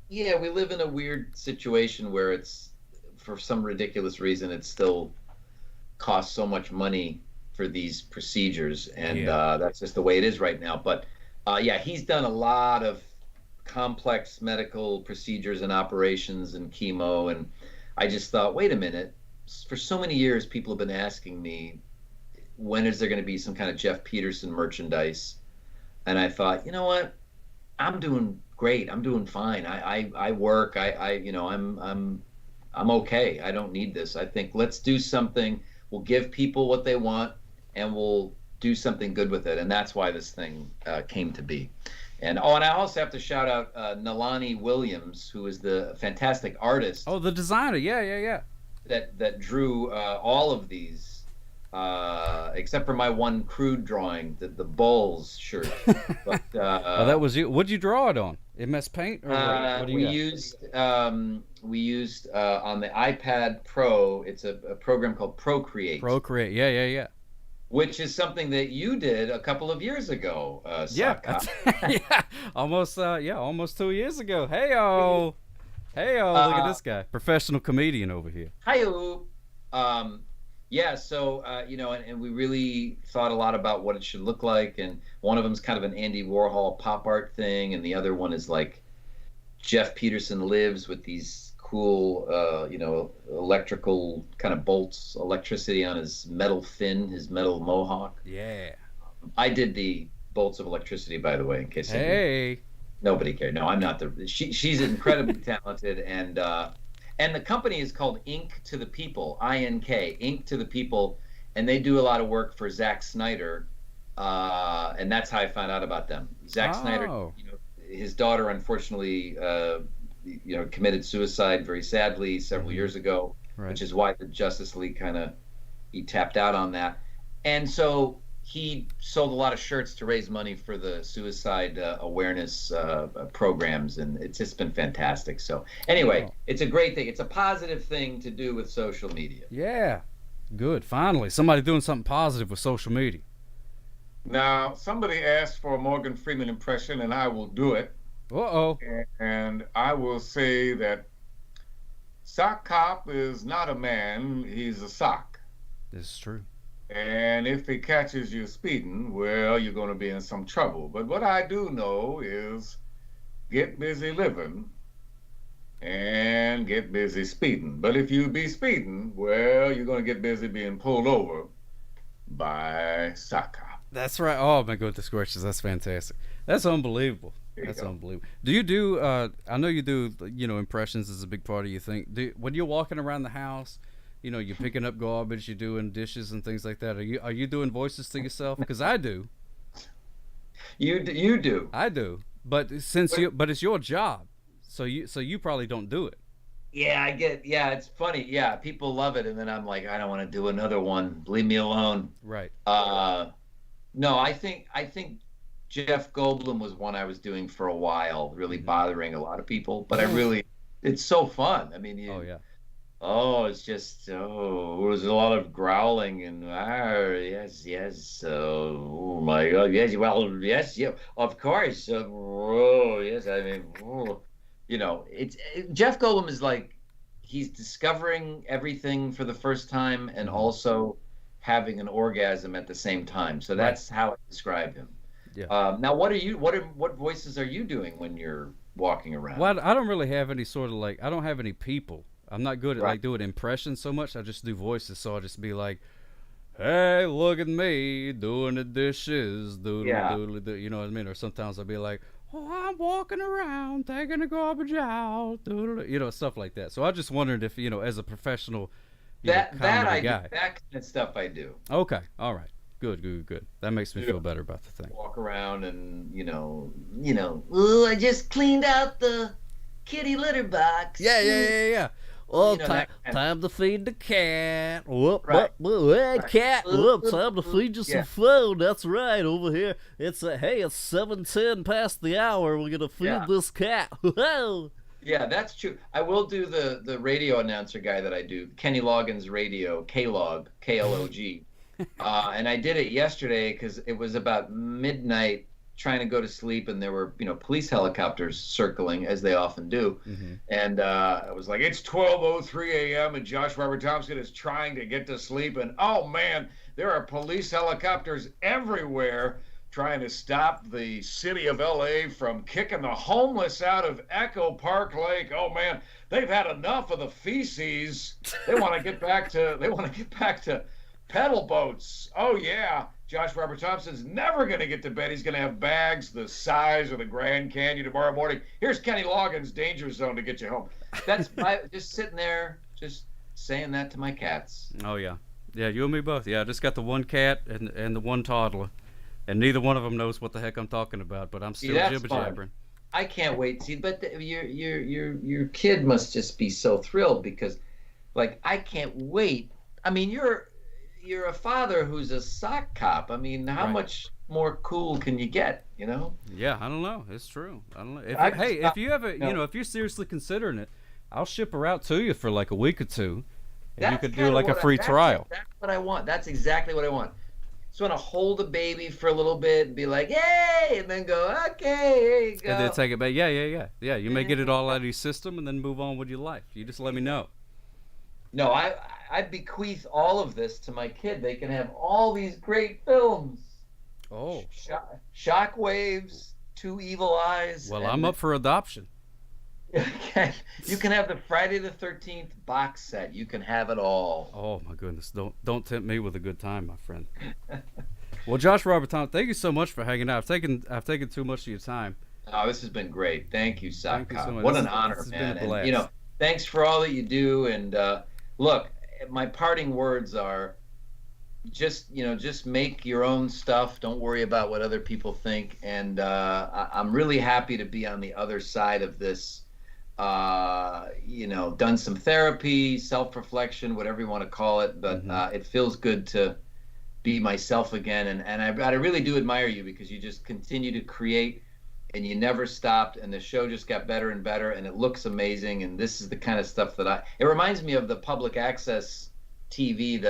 Yeah, we live in a weird situation where it's, for some ridiculous reason, it still costs so much money for these procedures, and that's just the way it is right now. But he's done a lot of complex medical procedures and operations and chemo, and I just thought, wait a minute, for so many years people have been asking me, when is there going to be some kind of Jeff Peterson merchandise? And I thought, you know what, I'm doing great, I'm doing fine, I work, I'm okay, I don't need this. I think let's do something, we'll give people what they want, and we'll do something good with it. And that's why this thing came to be. And I also have to shout out Nalani Williams, who is the fantastic artist. Oh, the designer, yeah. That drew all of these, except for my one crude drawing, the Bulls shirt. But that was you. What'd you draw it on? MS Paint? Or what we used on the iPad Pro. It's a program called Procreate. Procreate, yeah. Which is something that you did a couple of years ago, almost 2 years ago. Hey-o, look at this guy, professional comedian over here. Hi-o. And we really thought a lot about what it should look like, and one of them is kind of an Andy Warhol pop art thing, and the other one is like Jeff Peterson Lives with these cool, electrical kind of bolts, electricity on his metal fin, his metal mohawk. Yeah. I did the bolts of electricity, by the way, in case nobody cared. No, I'm not she's incredibly talented, and the company is called Ink to the People, INK, Ink to the People, and they do a lot of work for Zack Snyder, and that's how I found out about them. Zack Snyder, his daughter unfortunately committed suicide very sadly several years ago, which is why the Justice League he tapped out on that. And so he sold a lot of shirts to raise money for the suicide awareness programs, and it's just been fantastic. So anyway, Oh. it's a great thing. It's a positive thing to do with social media. Yeah. Good. Finally, somebody doing something positive with social media. Now, somebody asked for a Morgan Freeman impression, and I will do it. Uh-oh. And I will say that Sock Cop is not a man, he's a sock. This is true. And if he catches you speeding, well, you're going to be in some trouble. But what I do know is get busy living and get busy speeding. But if you be speeding, well, you're going to get busy being pulled over by Sock Cop. That's right. Oh my goodness gracious, that's fantastic. That's unbelievable. That's unbelievable. Do you do? I know you do. Impressions is a big part of your thing. When you're walking around the house, you're picking up garbage, you're doing dishes and things like that. Are you doing voices to yourself? Because I do. You do. I do. But but it's your job, so you probably don't do it. Yeah, it's funny. Yeah, people love it, and then I'm like, I don't want to do another one. Leave me alone. Right. No, I think Jeff Goldblum was one I was doing for a while, really bothering a lot of people. But it's so fun. I mean, Oh yeah. it's just there was a lot of growling and yes, oh my God, yes, well, yes, yeah, of course, yes, I mean, Jeff Goldblum is like he's discovering everything for the first time and also having an orgasm at the same time. So that's how I describe him. Yeah. Now, what voices are you doing when you're walking around? Well, I don't really have any sort of I don't have any people. I'm not good at doing impressions so much. I just do voices. So I'll just be like, hey, look at me doing the dishes, doodle, you know what I mean? Or sometimes I'll be like, oh, I'm walking around taking the garbage out, doodle, stuff like that. So I just wondered if, as a professional that comedy I guy. do, that kind of stuff I do. Okay, all right. Good. That makes me feel better about the thing. Walk around and I just cleaned out the kitty litter box. Yeah. Oh, time to feed the cat. Hey, cat. Time to feed you some food. That's right. Over here, it's 7:10 past the hour. We're gonna feed this cat. Yeah, that's true. I will do the radio announcer guy that I do, Kenny Loggins Radio, K-Log, K-L-O-G. And I did it yesterday because it was about midnight, trying to go to sleep, and there were police helicopters circling as they often do. And I was like, it's 12:03 a.m. and Josh Robert Thompson is trying to get to sleep, and oh man, there are police helicopters everywhere trying to stop the city of LA from kicking the homeless out of Echo Park Lake. Oh man, they've had enough of the feces. They want to get back to pedal boats. Oh yeah, Josh Robert Thompson's never going to get to bed. He's going to have bags the size of the Grand Canyon tomorrow morning. Here's Kenny Loggins' Danger Zone to get you home. That's just sitting there, just saying that to my cats. Oh yeah, you and me both. Yeah, I just got the one cat and the one toddler, and neither one of them knows what the heck I'm talking about. But I'm still jibber jabbering. I can't wait. See, but your kid must just be so thrilled because, I can't wait. I mean, you're a father who's a sock cop. I mean, how much more cool can you get, Yeah, I don't know. It's true. I don't know. If you ever, if you're seriously considering it, I'll ship her out to you for a week or two, and you could do a free trial. That's what I want. That's exactly what I want. Just want to hold a baby for a little bit and be like, yay, and then go, okay, here you go. And then take it back. Yeah. You may get it all out of your system and then move on with your life. You just let me know. No, I bequeath all of this to my kid. They can have all these great films. Oh. Shockwaves, Two Evil Eyes. Well, I'm up for adoption. Okay. You can have the Friday the 13th box set. You can have it all. Oh my goodness! Don't tempt me with a good time, my friend. Well, Josh Robert Thompson, thank you so much for hanging out. I've taken too much of your time. Oh, this has been great. Thank you, Sock Cop. So what an honor, man. And thanks for all that you do. And look, my parting words are just make your own stuff. Don't worry about what other people think. And I'm really happy to be on the other side of this. Done some therapy, self-reflection, whatever you want to call it, but it feels good to be myself again. And I really do admire you because you just continue to create and you never stopped, and the show just got better and better, and it looks amazing. And this is the kind of stuff that it reminds me of the public access TV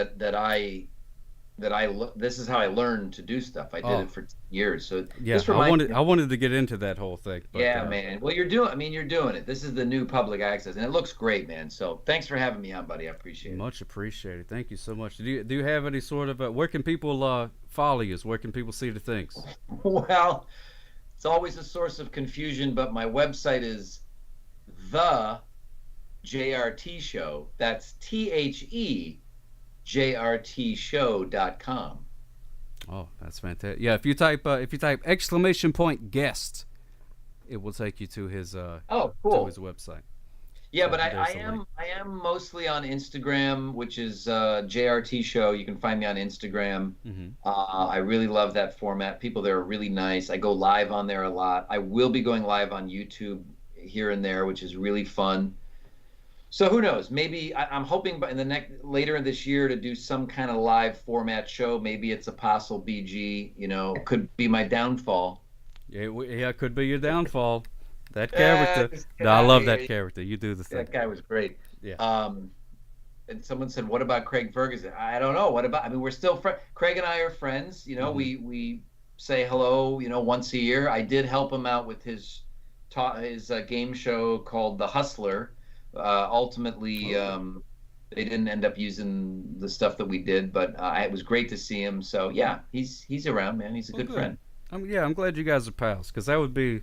this is how I learned to do stuff. I did it for years. So yeah, I wanted to get into that whole thing. But, yeah, man. Well, you're doing it. This is the new public access, and it looks great, man. So thanks for having me on, buddy. I appreciate it. Much appreciated. Thank you so much. Do you have any sort of where can people follow you? Where can people see the things? Well, it's always a source of confusion, but my website is the JRT Show. That's TheJRTShow.com. Oh, that's fantastic. Yeah, if you type exclamation point guest, it will take you to his cool. to his website. Yeah, so but I am mostly on Instagram, which is JRT Show. You can find me on Instagram. Mm-hmm. I really love that format. People there are really nice. I go live on there a lot. I will be going live on YouTube here and there, which is really fun. So who knows? Maybe I'm hoping later in this year to do some kind of live format show. Maybe it's Apostle BG. Could be my downfall. Yeah, it could be your downfall. That character. No, I love that character. You do the thing. That guy was great. Yeah. And someone said, "What about Craig Ferguson?" I don't know. What about? I mean, we're still Craig and I are friends. Mm-hmm. We say hello. once a year. I did help him out with his game show called The Hustler. Ultimately, they didn't end up using the stuff that we did, but it was great to see him. So yeah, he's around, man. He's a good friend. I'm glad you guys are pals, because that'd be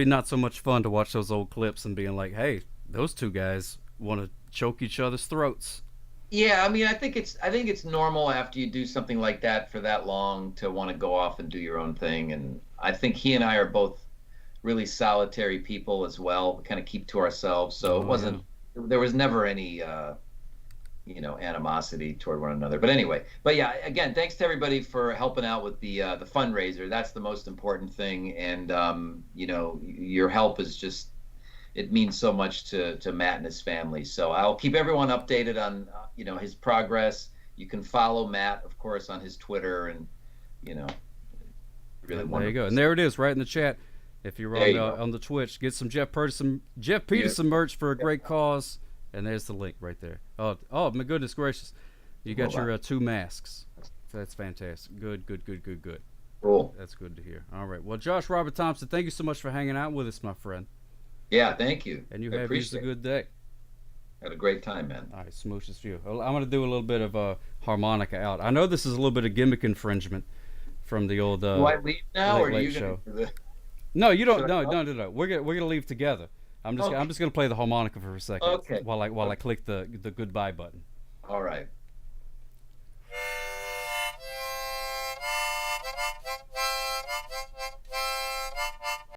not so much fun to watch those old clips and being like, hey, those two guys want to choke each other's throats. Yeah, I mean, I think it's normal after you do something like that for that long to want to go off and do your own thing, and I think he and I are both really solitary people as well. We kind of keep to ourselves, so there was never any animosity toward one another. But anyway, yeah, again, thanks to everybody for helping out with the fundraiser. That's the most important thing, and your help is just, it means so much to Matt and his family. So I'll keep everyone updated on his progress. You can follow Matt, of course, on his Twitter, and really wonderful. There you go, and there it is, right in the chat. If you're on the Twitch, get some Jeff Peterson merch for a great cause, and there's the link right there. Oh my goodness gracious, you got your 2 masks. That's fantastic. Good. Cool. That's good to hear. All right. Well, Josh Robert Thompson, thank you so much for hanging out with us, my friend. Yeah, thank you. And you have a good day. Had a great time, man. All right, smooches for you. Well, I'm going to do a little bit of harmonica out. I know this is a little bit of gimmick infringement from the old do I leave now, or are you show. Gonna No, you don't. No. We're gonna leave together. I'm just gonna play the harmonica for a second. Okay. While I click the goodbye button. All right.